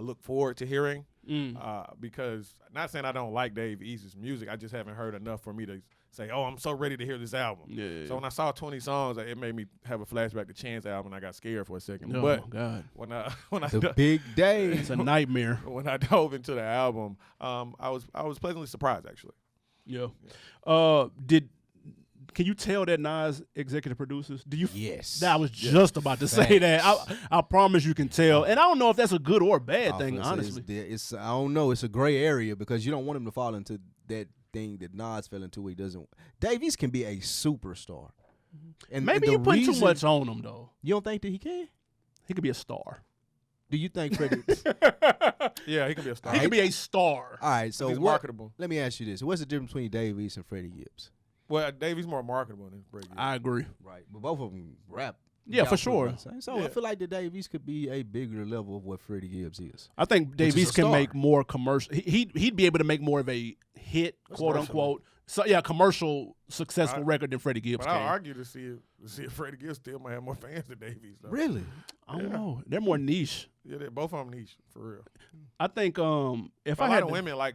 look forward to hearing, because not saying I don't like Dave East's music, I just haven't heard enough for me to say, oh, I'm so ready to hear this album. Yeah. So when I saw 20 songs, it made me have a flashback to Chance album, and I got scared for a second. Oh, but God. when I It's a big day. It's a nightmare. when I dove into the album, I was pleasantly surprised, actually. Yeah. Can you tell that Nas executive producers? Do you? Yes. I was just about to say that. I promise you can tell, and I don't know if that's a good or a bad I thing. was gonna say, Honestly, it's I don't know. It's a gray area because you don't want him to fall into that thing that Nas fell into. Where he doesn't. Davies can be a superstar, and maybe the you put too reason- much on him though. You don't think that he can? He could be a star. Do you think Freddie? Yeah, he can be a star. He could be a star. All right, so He's what? marketable. Let me ask you this: what's the difference between Davies and Freddie Gibbs? Well, Davey's more marketable than Freddie. I agree. Right, but both of them rap. Yeah, for Y'all sure. put them So I Yeah. feel like the Davies could be a bigger level of what Freddie Gibbs is. I think is a Davies can star. make more commercial. He'd be able to make more of a hit, quote commercial. unquote. So yeah, commercial successful record than Freddie Gibbs But I can. argue to see if Freddie Gibbs still might have more fans than Davies. Though. Really? I don't know. They're more niche. Yeah, both of them niche for real. I think if A I lot had of to, women like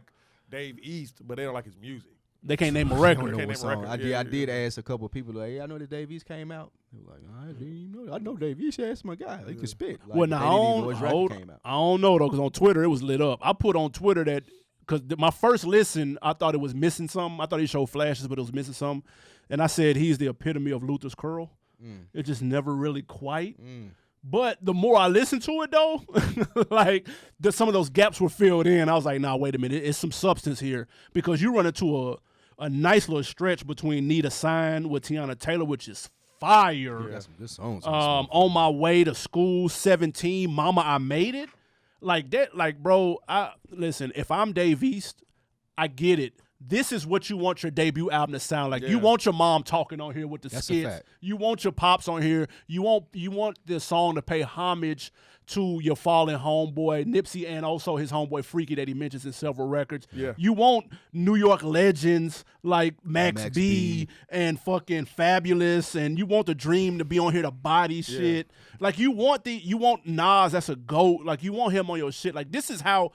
Dave East, but they don't like his music. they can't name a I record. don't know Can't what name a song. record. I Yeah, did yeah. ask a couple of people, like, hey, I know that Davies came out. They were like, I didn't even know. I know Davies. That's my guy. He can spit. Like, Well, they now didn't even know his record came out. I don't know though, because on Twitter it was lit up. I put on Twitter that because my first listen, I thought it was missing something. I thought he showed flashes, but it was missing something. And I said he's the epitome of Luther's curl. It just never really quite. But the more I listened to it though, like some of those gaps were filled in. I was like, nah, wait a minute, it's some substance here because you run into a nice little stretch between Need a Sign with Tiana Taylor, which is fire. Got some good songs. On My Way to School, 17, Mama, I Made It. Like that, like, bro, listen, if I'm Dave East, I get it. This is what you want your debut album to sound like. You Yeah. want your mom talking on here with the That's a skits. fact. You want your pops on here. You want the song to pay homage to your fallen homeboy Nipsey and also his homeboy Freaky that he mentions in several records. Yeah. You want New York legends like Max Max B B. and fucking Fabulous, and you want the Dream to be on here to body shit. Like you want Nas, that's a GOAT. Like you want him on your shit. Like this is how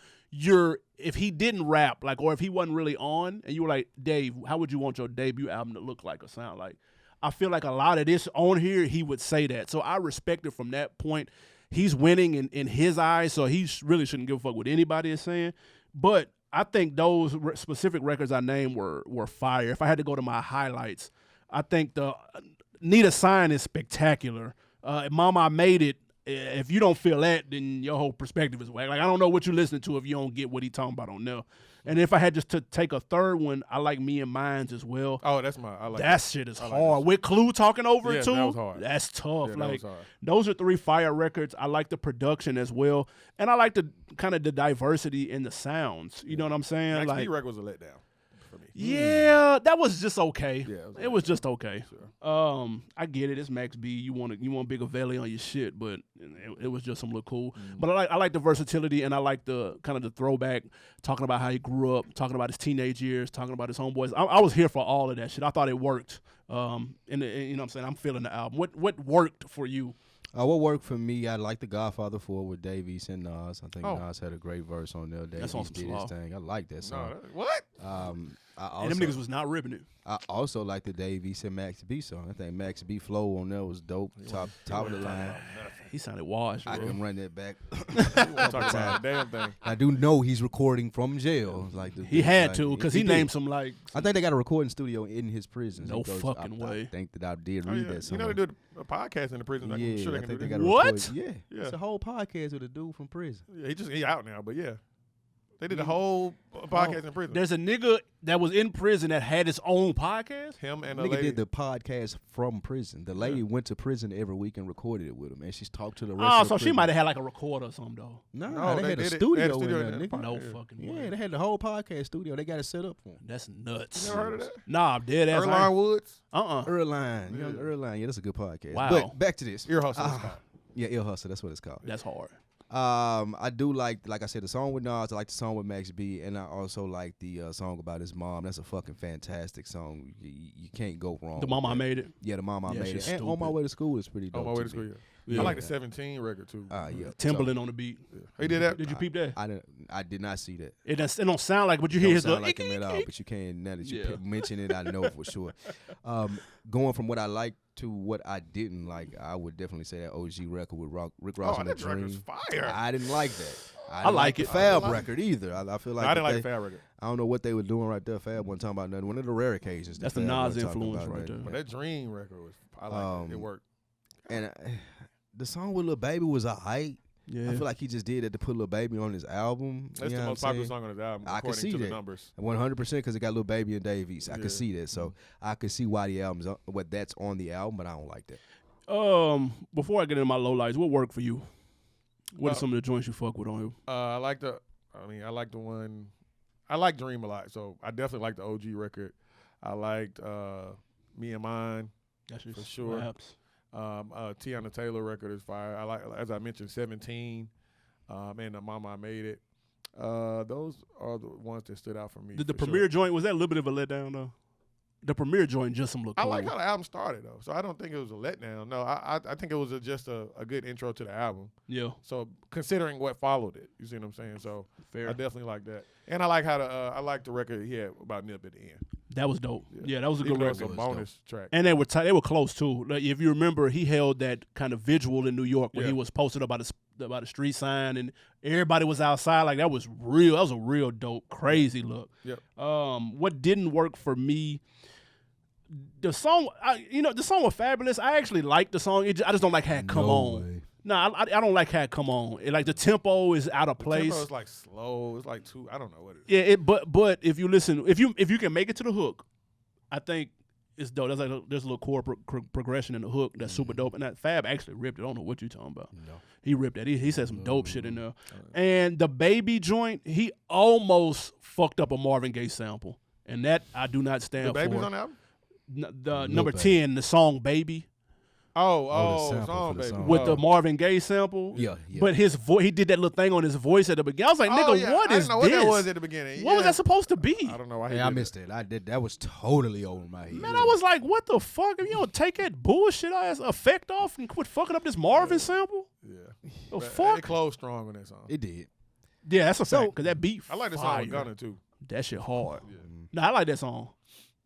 if he didn't rap, like, or if he wasn't really on, and you were like, Dave, how would you want your debut album to look like or sound like? I feel like a lot of this on here, he would say that. So I respect it from that point. He's winning in his eyes, so he really shouldn't give a fuck what anybody is saying. But I think those specific records I named were fire. If I had to go to my highlights, I think the Need a Sign is spectacular. Mama, I Made It. If you don't feel that, then your whole perspective is whack. Like I don't know what you're listening to if you don't get what he talking about on there. And if I had just to take a third one, I like Me and Mines as well. Oh, that's my. I like That shit is I like hard. that. With Clue talking over Yeah, it too. that was hard. That's tough. Yeah, that like was hard. those are 3 fire records. I like the production as well, and I like the kind of the diversity in the sounds. You know what I'm saying? Max like B record was a letdown for me. yeah, that was just okay. Yeah, it was just okay. Sure. I get it. It's Max B. You want Bigger Valley on your shit, but it was just some look cool. Mm. But I like the versatility, and I like the kind of the throwback, talking about how he grew up, talking about his teenage years, talking about his homeboys. I was here for all of that shit. I thought it worked. And you know what I'm saying? I'm feeling the album. What worked for you? What worked for me, I like The Godfather 4 with Davies and Nas. I think Oh. Nas had a great verse on there. Davies on some did his slaw. thing. I like that No, song. what? And them niggas was not ripping it. I also like the Davies and Max B song. I think Max B flow on there was dope. Top of the line. He sounded washed, bro. I can run that back. Talk about a damn thing. I do know he's recording from jail. Like He had to because he did. named some like I think they got a recording studio in his prison. No because fucking I way. think that I did Oh, read yeah. that You somewhere. know they do a podcast in the prison. Like, yeah, I'm sure they I can think do they that. got a What? recording- Yeah, Yeah. it's a whole podcast with a dude from prison. Yeah, he out now, but yeah. They did a whole podcast in prison. There's a nigga that was in prison that had his own podcast. Him and the Nigga lady. did the podcast from prison. The lady went to prison every week and recorded it with him, and she's talked to the rest Oh, of the so she prison. might have had like a recorder or something though. No, No, they had a did it. studio, They had a studio in in there, there. nigga. No Yeah. fucking Yeah, way. they had the whole podcast studio. They got it set up for him. That's nuts. You never heard of that? Nah, I'm dead ass. Erline Woods? Erline, young Erline. Yeah, that's a good podcast. Wow. But back to this. Ear Hustle. it's called. Yeah, Ear Hustle. That's what it's called. That's hard. I do like I said, the song with Nas. I like the song with Max B, and I also like the song about his mom. That's a fucking fantastic song. You can't go wrong. The Mama I Made It. Yeah, the Mama I Yeah, Made she's It. And On My stupid. Way to School is pretty dope. On my way to me. school, Yeah. I like the 17 record too. Yeah. Timberland on the beat. He did that. Did you peep that? I did not see that. It don't sound like, but you It hear don't his sound little like him at all, but you can, now that you Yeah. mention it, I know for sure. Going from what I like to what I didn't like, I would definitely say that OG record with Rick Ross Oh, and the that record's Dream. fire. I didn't like that. I like didn't like it. the Fab I like record either. I feel like I didn't like they- the Fab record. I don't know what they were doing right there. Fab wasn't talking about nothing. One of the rare occasions. That's the Fab Nas wasn't talking influence about right nothing. But that Dream record was, I like it. It worked. And the song with Lil Baby was alright. Yeah. I feel like he just did it to put Lil Baby on his album. That's the most popular song on his album, I can according see to the that. numbers. 100% because it got Lil Baby and Dave East. I Yeah. could see that. So I could see why the album's what that's on the album, but I don't like that. Before I get into my lowlights, what worked for you? What are some of the joints you fuck with on here? I like the one. I like Dream a lot, so I definitely like the OG record. I liked Me and Mine That's for sure. Slaps. Tiana Taylor record is fire. I like, as I mentioned, 17, and the Mama I Made It. Those are the ones that stood out for me. The for premiere sure. joint, was that a little bit of a letdown though? The premiere joint just some look I cool. like how the album started though, so I don't think it was a letdown. No, I think it was just a good intro to the album. Yeah, So considering what followed it, you see what I'm saying? So fair. I definitely like that, and I like how I like the record he had about Nip at the end. That was dope. Yeah, that was a Even good though it's record. a bonus track. And they were they were close too. Like, if you remember, he held that kind of visual in New York where he was posted about a street sign and everybody was outside. Like that was real. That was a real dope, crazy look. Yep. What didn't work for me? The song, the song was fabulous. I actually like the song. I just don't like how it come on. way. No, I don't like how it come on. Like the tempo is out of place. Tempo is like slow. It's like too. I don't know what it is. Yeah, but if you listen, if you can make it to the hook, I think it's dope. There's a little chord progression in the hook that's super dope. And that Fab actually ripped it. I don't know what you're talking about. No. He ripped that. He said some dope shit in there. And the Baby joint, he almost fucked up a Marvin Gaye sample, and that I do not stand The Baby's for. on the album. The number 10, the song Baby. Oh, sample song, for the baby. song. With the Marvin Gaye sample, Yeah. but his voice, he did that little thing on his voice at the beginning. I was like, nigga, what I is didn't know what this? that was at the beginning. What was that supposed to be? I don't know why. Hey, I missed it. I did. That was totally over my head. Man, I was like, what the fuck? If you don't take that bullshit ass effect off and quit fucking up this Marvin sample? Yeah. The It fuck? closed strong on that song. It did. Yeah, that's a fact, because that beat I like the fire. song with Gunna too. That shit hard. Yeah. Nah, I like that song.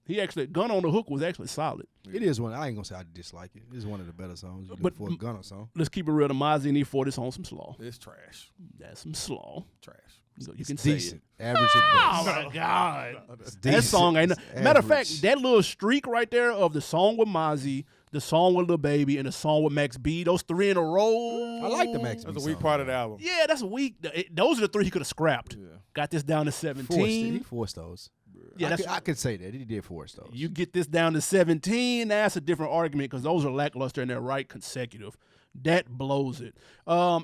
He actually, Gun on the Hook was actually solid. It is one. I ain't gonna say I dislike it. It's one of the better songs you do But- for a Gunna song. Let's keep it real. The Mozzie need 40 on some slaw. It's trash. That's some slaw. Trash. So you It's can say decent. it. Average Oh at best. my God. It's That decent. song ain't. It's Matter of average. fact, that little streak right there of the song with Mozzie, the song with Lil Baby, and the song with Max B, those three in a row. I like the Max B That's a weak song, part of the man. album. Yeah, that's weak. Those are the three he could have scrapped. Yeah. Got this down to Forced it. 17. He forced those. Yeah, I could say that. He did force those. You get this down to 17, that's a different argument because those are lackluster and they're right consecutive. That blows it.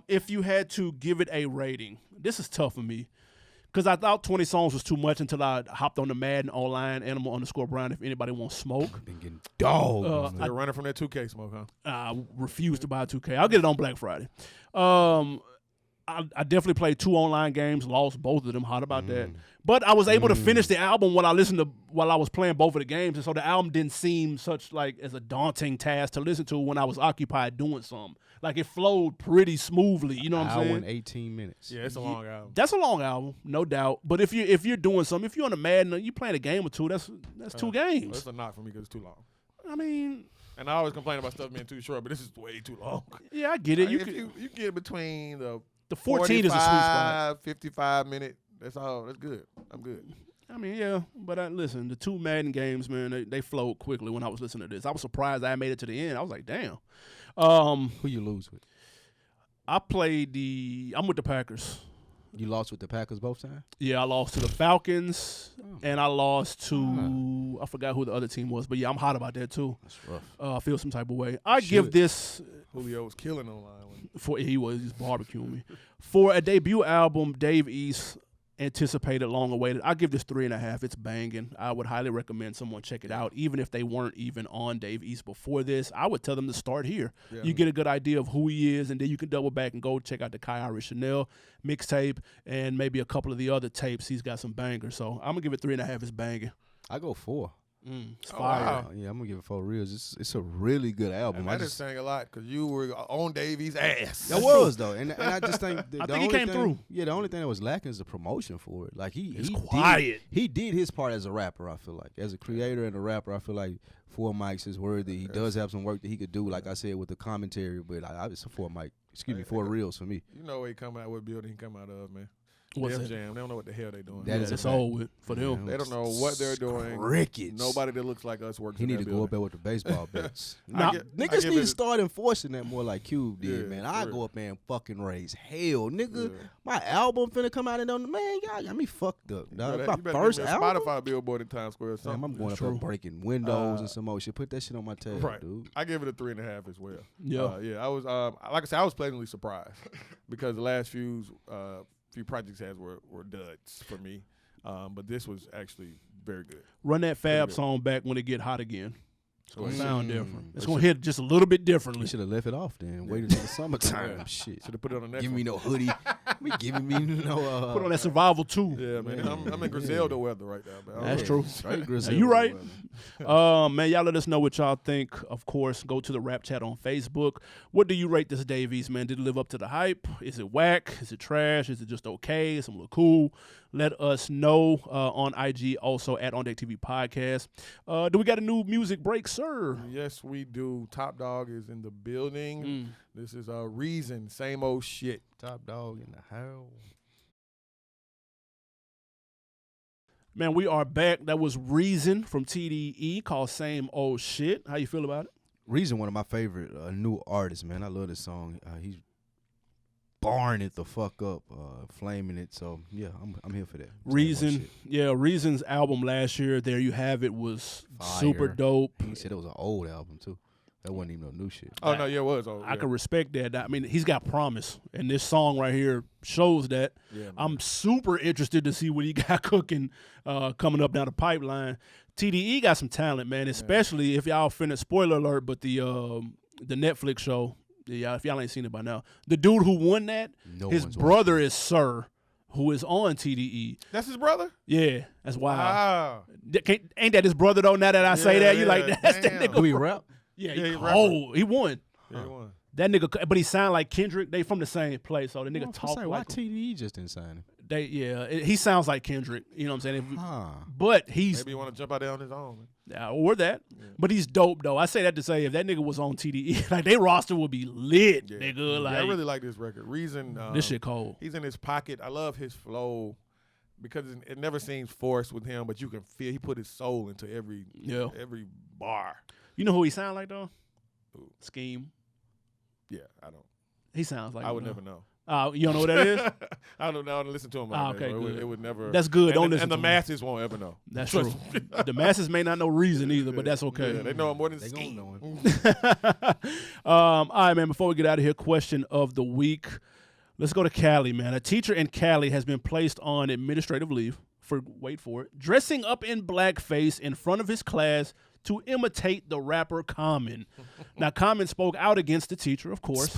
If you had to give it a rating, this is tough for me because I thought 20 songs was too much until I hopped on the Madden online, Animal_Brown, if anybody wants smoke. Been getting dogged. They're running from that 2K smoke, huh? I refuse to buy 2K. I'll get it on Black Friday. I definitely played 2 online games, lost both of them. Hot about that. But I was able to finish the album while I was playing both of the games, and so the album didn't seem such like as a daunting task to listen to when I was occupied doing something. Like it flowed pretty smoothly. You know what I'm Hour saying? and 18 minutes. Yeah, it's a long album. That's a long album, no doubt. But if you're doing something, if you're on a Madden, you playing a game or two. That's 2 games. That's a knock for me because it's too long. I mean, And I always complain about stuff being too short, but this is way too long. yeah, I get it. If you get between the 14 is a sweet spot. 55 minute. That's all. That's good. I'm good. I mean, yeah, but listen, the 2 Madden games, man, they flowed quickly when I was listening to this. I was surprised I made it to the end. I was like, damn. Who you lose with? I'm with the Packers. You lost with the Packers both times? Yeah, I lost to the Falcons, and I lost to I forgot who the other team was, but yeah, I'm hot about that too. That's rough. I feel some type of way. I give this Julio was killing online. he's barbecuing me for a debut album. Dave East anticipated, long awaited. I give this 3.5. It's banging. I would highly recommend someone check it out, even if they weren't even on Dave East before this. I would tell them to start here. Yeah. You get a good idea of who he is, and then you can double back and go check out the Kai Irish Chanel mixtape and maybe a couple of the other tapes. He's got some bangers, so I'm gonna give it 3.5. It's banging. I go 4. It's fire. Wow. Yeah, I'm gonna give it 4 reals. It's a really good album. And that is saying a lot because you were on Davies' ass. That was though, and I just think I think he came through. Yeah, the only thing that was lacking is the promotion for it. Like It's quiet. He did his part as a rapper. I feel like as a creator and a rapper, I feel like 4 mics is worthy. He does have some work that he could do. Like I said with the commentary, but it's a 4 mic. Excuse me, 4 reels for me. You know what he come out, what building he come out of, man. What's Def that? Jam. They don't know what the hell they doing. That is It's a fact. all with for them. They don't know what they're doing. Crickets. Nobody that looks like us works He in need that to go up building. there with the baseball bats. Nah, Niggas give need it to start enforcing that more like Cube did, Yeah, man. I for go real. up there and fucking raise hell, nigga. Yeah. My album finna come out and man, y'all got me fucked up. You Dog. better My give first me a album. Spotify billboard in Times Square or Damn, something. I'm going up True. there breaking windows and some more shit. Put that shit on my tab, Right. dude. I give it a 3.5 as well. Yeah. Yeah. I was like I said, I was pleasantly surprised because the last few projects has were duds for me. But this was actually very good. Run that Fab good. song back when it get hot again. It's gonna sound Mm. different. It's gonna hit just a little bit differently. We should have left it off then. Wait until the summertime. Yeah. Shit. Should have put it on the next Give one. me no hoodie. We giving me no. Put on that Survival too. Yeah, man. I'm in Griselda weather right now, man. That's true. Straight Now, Griselda you right. weather. Man, y'all let us know what y'all think. Of course, go to the Rap Chat on Facebook. What do you rate this Davies, man? Did it live up to the hype? Is it whack? Is it trash? Is it just okay? Is it a little cool? Let us know on IG, also at OndeckTV Podcast. Do we got a new music break, sir? Yes, we do. Top Dog is in the building. This is Reason, same old shit. Top dog in the house. Man, we are back. That was Reason from TDE called Same Old Shit. How you feel about it? Reason, one of my favorite new artists, man. I love this song. He's barring it the fuck up, flaming it. So yeah, I'm here for that. Reason, yeah, Reason's album last year, There You Have It, was super Fire. dope. He said it was an old album too. That wasn't even no new shit. Oh, no, yeah, it was. Oh, I yeah. can respect that. I mean, he's got promise, and this song right here shows that. Yeah, man. I'm super interested to see what he got cooking coming up down the pipeline. TDE got some talent, man, especially if y'all finished, spoiler alert, but the Netflix show, yeah, if y'all ain't seen it by now, the dude who won that, No his one's brother is Sir, who is on TDE. That's his brother? Yeah, that's wild. Wow. Ain't that his brother, though, now that I say that? You Yeah, like, that's that damn. nigga. Do he rap? Yeah, Yeah, he he rapper. cold. He won. Yeah, he won. That nigga, but he sound like Kendrick. They from the same place, so the nigga talk why like TDE just didn't sign him? he sounds like Kendrick. You know what I'm saying? Huh. But he's Maybe he want to jump out there on his own, man. or that. But he's dope though. I say that to say if that nigga was on TDE, like they roster would be lit, Yeah. nigga. Yeah, Like I really like this record. Reason. this shit cold. He's in his pocket. I love his flow because it never seems forced with him, but you can feel he put his soul into every bar. You know who he sound like though? Who? Scheme. Yeah, I don't. He sounds like I him, would though. never know. You don't know what that is? I don't know. I don't listen to him. Like Okay, that, so good. It would never. That's good. And Don't the, listen and to the him. masses won't ever know. That's Trust true. me. The masses may not know Reason either, but that's okay. Yeah, they know him more than They Scheme. gonna know him. All right, man, before we get out of here, question of the week. Let's go to Cali, man. A teacher in Cali has been placed on administrative leave for, wait for it, dressing up in blackface in front of his class to imitate the rapper Common. Now, Common spoke out against the teacher, of course.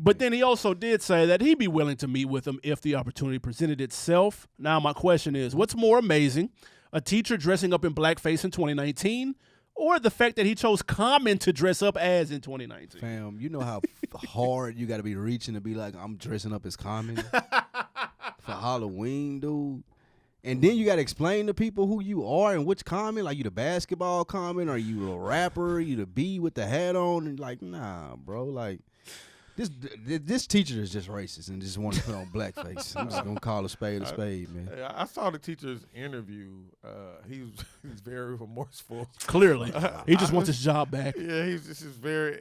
But then he also did say that he'd be willing to meet with him if the opportunity presented itself. Now, my question is, what's more amazing, a teacher dressing up in blackface in 2019 or the fact that he chose Common to dress up as in 2019? Fam, you know how hard you got to be reaching to be like, I'm dressing up as Common for Halloween, dude. And then you got to explain to people who you are and which Common. Like, you the basketball Common? Are you a rapper? You the B with the hat on? And like, nah, bro. Like, This teacher is just racist and just want to put on blackface. I'm just gonna call a spade, man. Hey, I saw the teacher's interview. He's very remorseful. Clearly, he just wants his job back. Yeah, he's just very.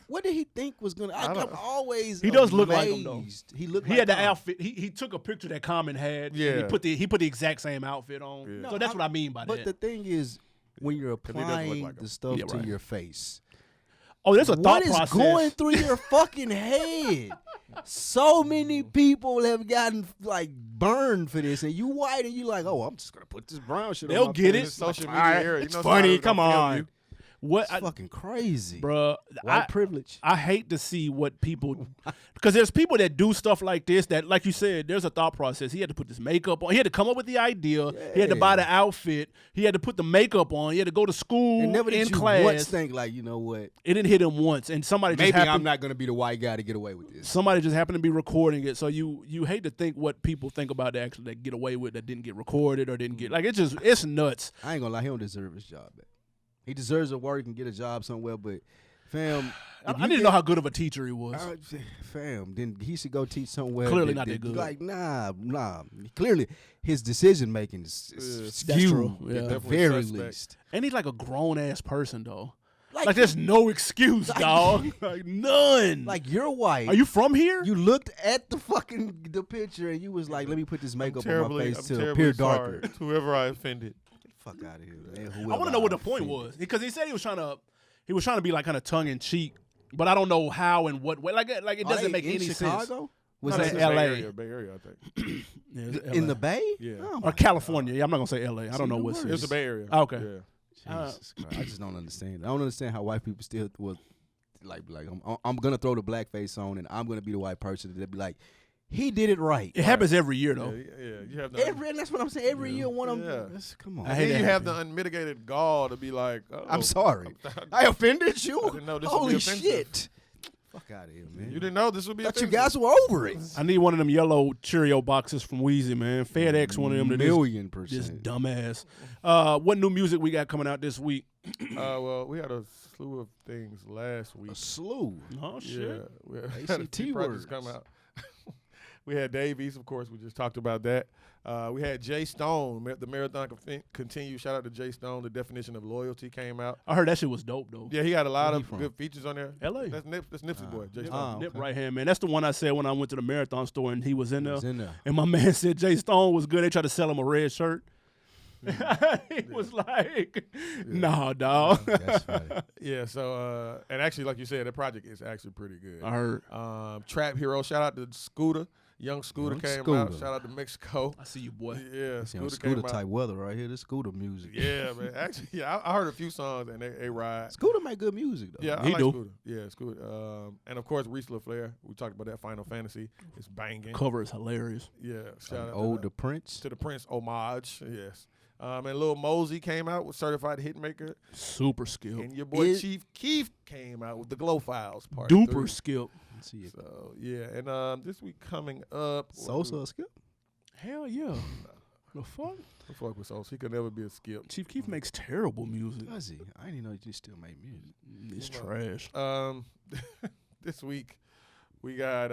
What did he think was gonna? I'm always. He does look like him though. He looked. He like had the Common. outfit. He took a picture that Common had. Yeah. And he put the exact same outfit on. Yeah. So that's what I mean by But that. the thing is, when you're doesn't look applying like him. the stuff Yeah, to right. your face, Oh, there's a thought what is process. going through your fucking head? So many people have gotten like burned for this, and you white, and you like, oh, I'm just gonna put this brown shit. They'll on my get face. it. It's social All media right, era. You it's know funny. somebody Come gonna film on. you. What, It's fucking crazy, bruh? White privilege. I hate to see what people, because there's people that do stuff like this that, like you said, there's a thought process. He had to put this makeup on. He had to come up with the idea. He had to buy the outfit. He had to put the makeup on. He had to go to school And never in did you class. once think like, you know what? It didn't hit him once, and somebody Maybe just happened. I'm not gonna be the white guy to get away with this. Somebody just happened to be recording it, so you hate to think what people think about that actually that get away with that didn't get recorded or didn't get like it's nuts. I ain't gonna lie, he don't deserve his job back. He deserves to work and get a job somewhere, but fam, I need to know how good of a teacher he was. Fam, then he should go teach somewhere. Clearly not that good. Like, nah. Clearly, his decision making is That's skewed true. at Yeah. the Definitely very suspect. least. And he's like a grown ass person though. Like There's no excuse, dog. Like none. Like you're white. Are you from here? You looked at the picture and you was like, let me put this makeup on my face to appear darker. Sorry. Whoever I offended. Fuck out of here, man. I want to know what the point was because he said he was trying to be like kind of tongue in cheek, but I don't know how and what way. Like it doesn't make any sense. Chicago? Was No, that that's Bay LA. Area, I think. Yeah, it's in LA. the Bay? Yeah. Oh, Or California. Yeah, I'm not gonna say LA. I don't know the what worst. city. It's the Bay Area. Okay. Yeah. Jesus Christ. I just don't understand. I don't understand how white people still will like I'm gonna throw the blackface on and I'm gonna be the white person that be like, he did it right. It happens every year though. Yeah. You have the And that's what I'm saying. Every year one of Yeah. them. Come on. I hate then that you have the happening. unmitigated gall to be like, I'm sorry. I offended you. I didn't know this would be Holy offensive. shit. Fuck out of here, man. You didn't know this would be. thought you offensive. guys were over it. I need one of them yellow Cheerio boxes from Wheezy, man. FedEx one of them. $1,000,000%. This dumbass. What new music we got coming out this week? Well, we had a slew of things last week. A slew. Oh shit. Yeah, we had a ACT few projects words. come out. We had Davies, of course. We just talked about that. We had Jay Stone. The marathon continued. Shout out to Jay Stone. The definition of loyalty came out. I heard that shit was dope though. Yeah, he had a lot Where of he from? good features on there. LA. That's Nipsey boy, Jay Stone. Nip okay. right hand, man. That's the one I said when I went to the marathon store and he was in there. It's in there. And my man said Jay Stone was good. They tried to sell him a red shirt. He was like, nah, dog. That's funny. Yeah, so and actually, like you said, that project is actually pretty good. I heard. Trap Hero. Shout out to Scooter. Young Scooter Young came Scooter. out. Shout out to Mexico. I see you, boy. Yeah, It's Scooter, Scooter came out. type weather right here. This Scooter music. Yeah, man. Actually, yeah, I heard a few songs and they ride. Scooter make good music though. Yeah, I He like do. Scooter. Yeah, Scooter. And of course, Reese Laflare. We talked about that Final Fantasy. It's banging. Cover is hilarious. Yeah, shout out Old to the Prince. the Prince homage. Yes. And Lil Mosey came out with Certified Hitmaker. Super skilled. And your boy Chief Keef came out with the Glow Files part Duper 3. skilled. Let's see it. So, yeah. And this week coming up. Sosa or Skip? Hell yeah. The fuck? I fuck with Sosa. He could never be a skip. Chief Keef makes terrible music. Does he? I didn't even know you still make music. It's trash. This week we got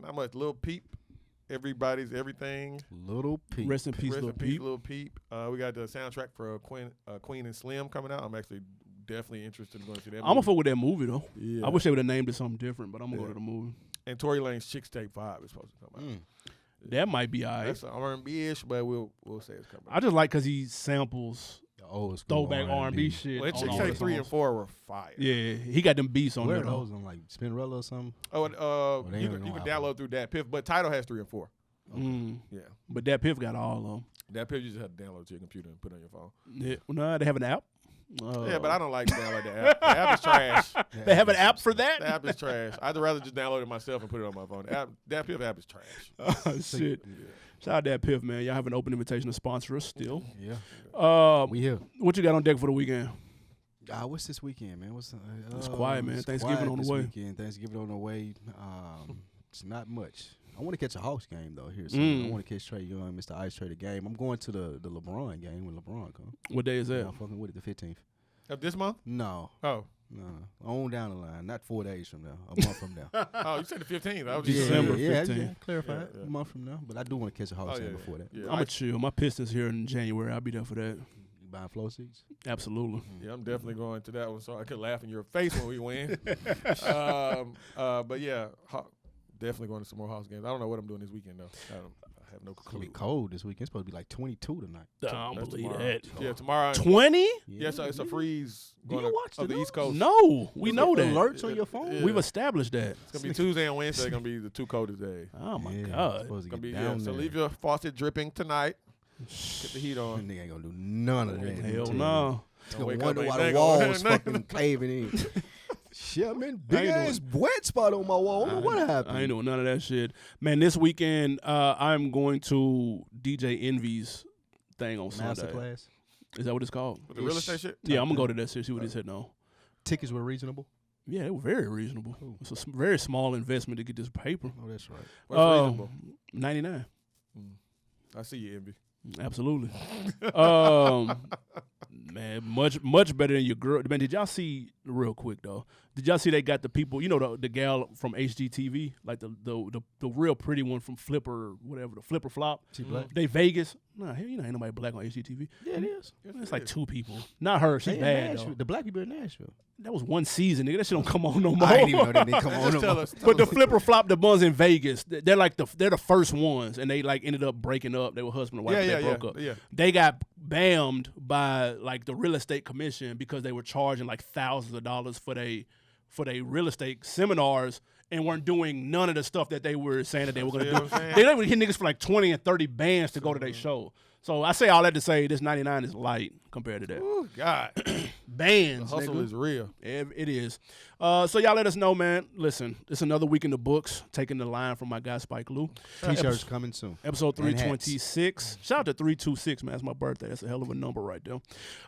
not much. Lil Peep. Everybody's Everything. Little Peep. Rest in peace, Rest Lil in peace, Peep. Lil Peep. We got the soundtrack for Queen and Slim coming out. I'm actually definitely interested in going to see that I'm gonna movie. fuck with that movie though. Yeah. I wish they would have named it something different, but I'm gonna Yeah. go to the movie. And Tory Lane's Chicks Tape 5 is supposed to come out. That might be alright. That's R&B-ish, but we'll say it's coming out. I just like because he samples The old school throwback R&B shit. Well, on Chicks all Tape the 3 and songs. 4 were fire. Yeah, he got them beats on Where there are though. those on like Spinrilla or something? Oh, and they you ain't can on download album. through that Piff, but Tidal has 3 and 4. Yeah. But that Piff got all of them. That Piff you just have to download to your computer and put it on your phone. Yeah, no, they have an app. Yeah, but I don't like to download the app. The app is trash. They have an app for The that. app is trash. I'd rather just download it myself and put it on my phone. That Piff app is trash. Oh, shit. Shout out that Piff, man. Y'all have an open invitation to sponsor us still. Yeah. We here. What you got on deck for the weekend? What's this weekend, man? It's quiet, man. it's Thanksgiving quiet on the this way. Weekend. Thanksgiving on the way. It's not much. I want to catch a Hawks game though here soon. I want to catch Trey Young, Mr. Ice Trader game. I'm going to the LeBron game when LeBron comes. What day is Yeah, that? I'm fucking with it the 15th. Of this month? No. Oh. No, on down the line, not 4 days from now, a month from now. Oh, you said the 15th. I was Yeah, just December yeah, 15th. Yeah, clarify Yeah, it. yeah. A month from now, but I do want to catch a Hawks game before that. Yeah, I'm going to chill. My Pistons here in January. I'll be there for that. You buying flow seats? Absolutely. Yeah, I'm definitely going to that one, so I could laugh in your face when we win. But yeah, definitely going to some more Hawks games. I don't know what I'm doing this weekend though. I have no It's gonna clue. be cold this weekend. It's supposed to be like 22 tonight. I don't That's believe tomorrow. that. Yeah, tomorrow. 20? Yeah, so it's a freeze Do you going watch of the the East Coast. No, we Is know it that. alerts on your phone? Yeah. We've established that. It's gonna be Tuesday and Wednesday. Gonna be the two coldest days. Oh, my Yeah, it's God. supposed to Gonna get be down So there. leave your faucet dripping tonight. Get the heat on. Nigga ain't gonna do none of that. Hell no. It's Don't gonna wake up, wonder ain't why the nothing walls gonna- fucking caving in. Shit, man, big I ain't ass wet spot on my wall. What happened? I ain't doing none of that shit. Man, this weekend, I'm going to DJ Envy's thing on Sunday. Masterclass. Is that what it's called? With the real estate shit. Yeah, I'm going to go to that shit, see what he said no. Tickets were reasonable. Yeah, they were very reasonable. It's a very small investment to get this paper. Oh, that's right. What's reasonable? 99. I see you, Envy. Absolutely. Man, much better than your girl. Man, did y'all see, real quick though, did y'all see they got the people, you know, the gal from HGTV, like the real pretty one from Flipper, whatever, the Flipper Flop? She black? They Vegas. Nah, hell, you know, ain't nobody black on HGTV. Yeah, it is. It's like two people. Not her. She's They in bad, Nashville. though. The black people in Nashville. That was one season, nigga. That shit don't come on no more. I didn't even know that didn't come on. Just no tell more. us. But the Flipper Flop, the ones in Vegas, they're like they're the first ones, and they like ended up breaking up. They were husband and wife. Yeah, but they broke up. yeah. They got bammed by like the real estate commission because they were charging like thousands of dollars for they real estate seminars and weren't doing none of the stuff that they were saying that they were going to See do. what I'm saying? They would hit niggas for like 20 and 30 bands to go to their show. So I say all that to say this 99 is light compared to that. Ooh, God, Bands, the hustle nigga. is real. It is. So y'all let us know, man. Listen, it's another week in the books. Taking the line from my guy Spike Lee. T-shirts coming soon. Episode And hats. 326. Shout out to 326, man. That's my birthday. That's a hell of a number right there.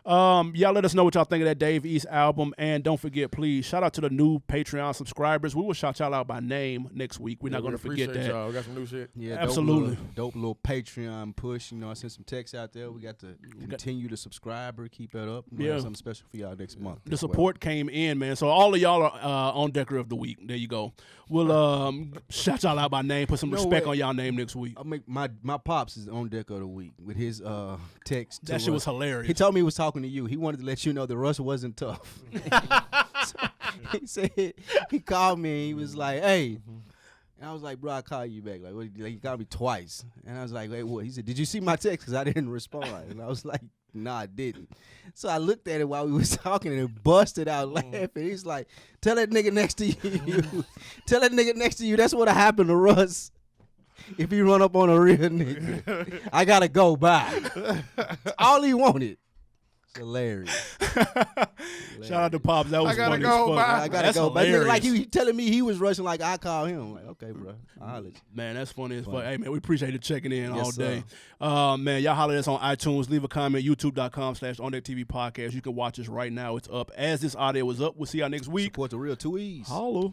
Y'all let us know what y'all think of that Dave East album. And don't forget, please, shout out to the new Patreon subscribers. We will shout y'all out by name next week. We're not going to forget appreciate that. Y'all. We got some new shit. Yeah, Absolutely. Dope little Patreon push. You know, I sent some texts out there. We got to continue to subscribe. Keep that up. We'll have something special for y'all next month. The support came in, man. So all of y'all are on Decker of the Week. There you go. We'll shout y'all out by name. Put some respect on y'all name next week. I'll make my pops is on deck of the week with his text. That shit was hilarious. He told me he was talking to you. He wanted to let you know that Russ wasn't tough. So he said he called me and he was like, "Hey." And I was like, "Bro, I call you back." Like, what, he called me twice. And I was like, "Wait, what?" He said, "Did you see my text?" Because I didn't respond. And I was like, "Nah, I didn't." So I looked at it while we was talking and it busted out laughing. He's like, "Tell that nigga next to you. Tell that nigga next to you. That's what happened to Russ. If he run up on a real nigga, I gotta go by." All he wanted. It's hilarious. Shout out to Pops. That was I gotta funny go as fuck. by. I gotta That's go. But nigga, hilarious. like he telling me he was rushing, like I call him. I'm like, okay, bro, I'll holler at you. Man, that's funny as fuck. Hey, man, we appreciate you checking in Yes, all sir. day. Man, y'all holler at us on iTunes. Leave a comment, youtube.com/OndeckTV podcast. You can watch us right now. It's up. As this audio is up, we'll see y'all next week. Support the real 2 E's. Holla.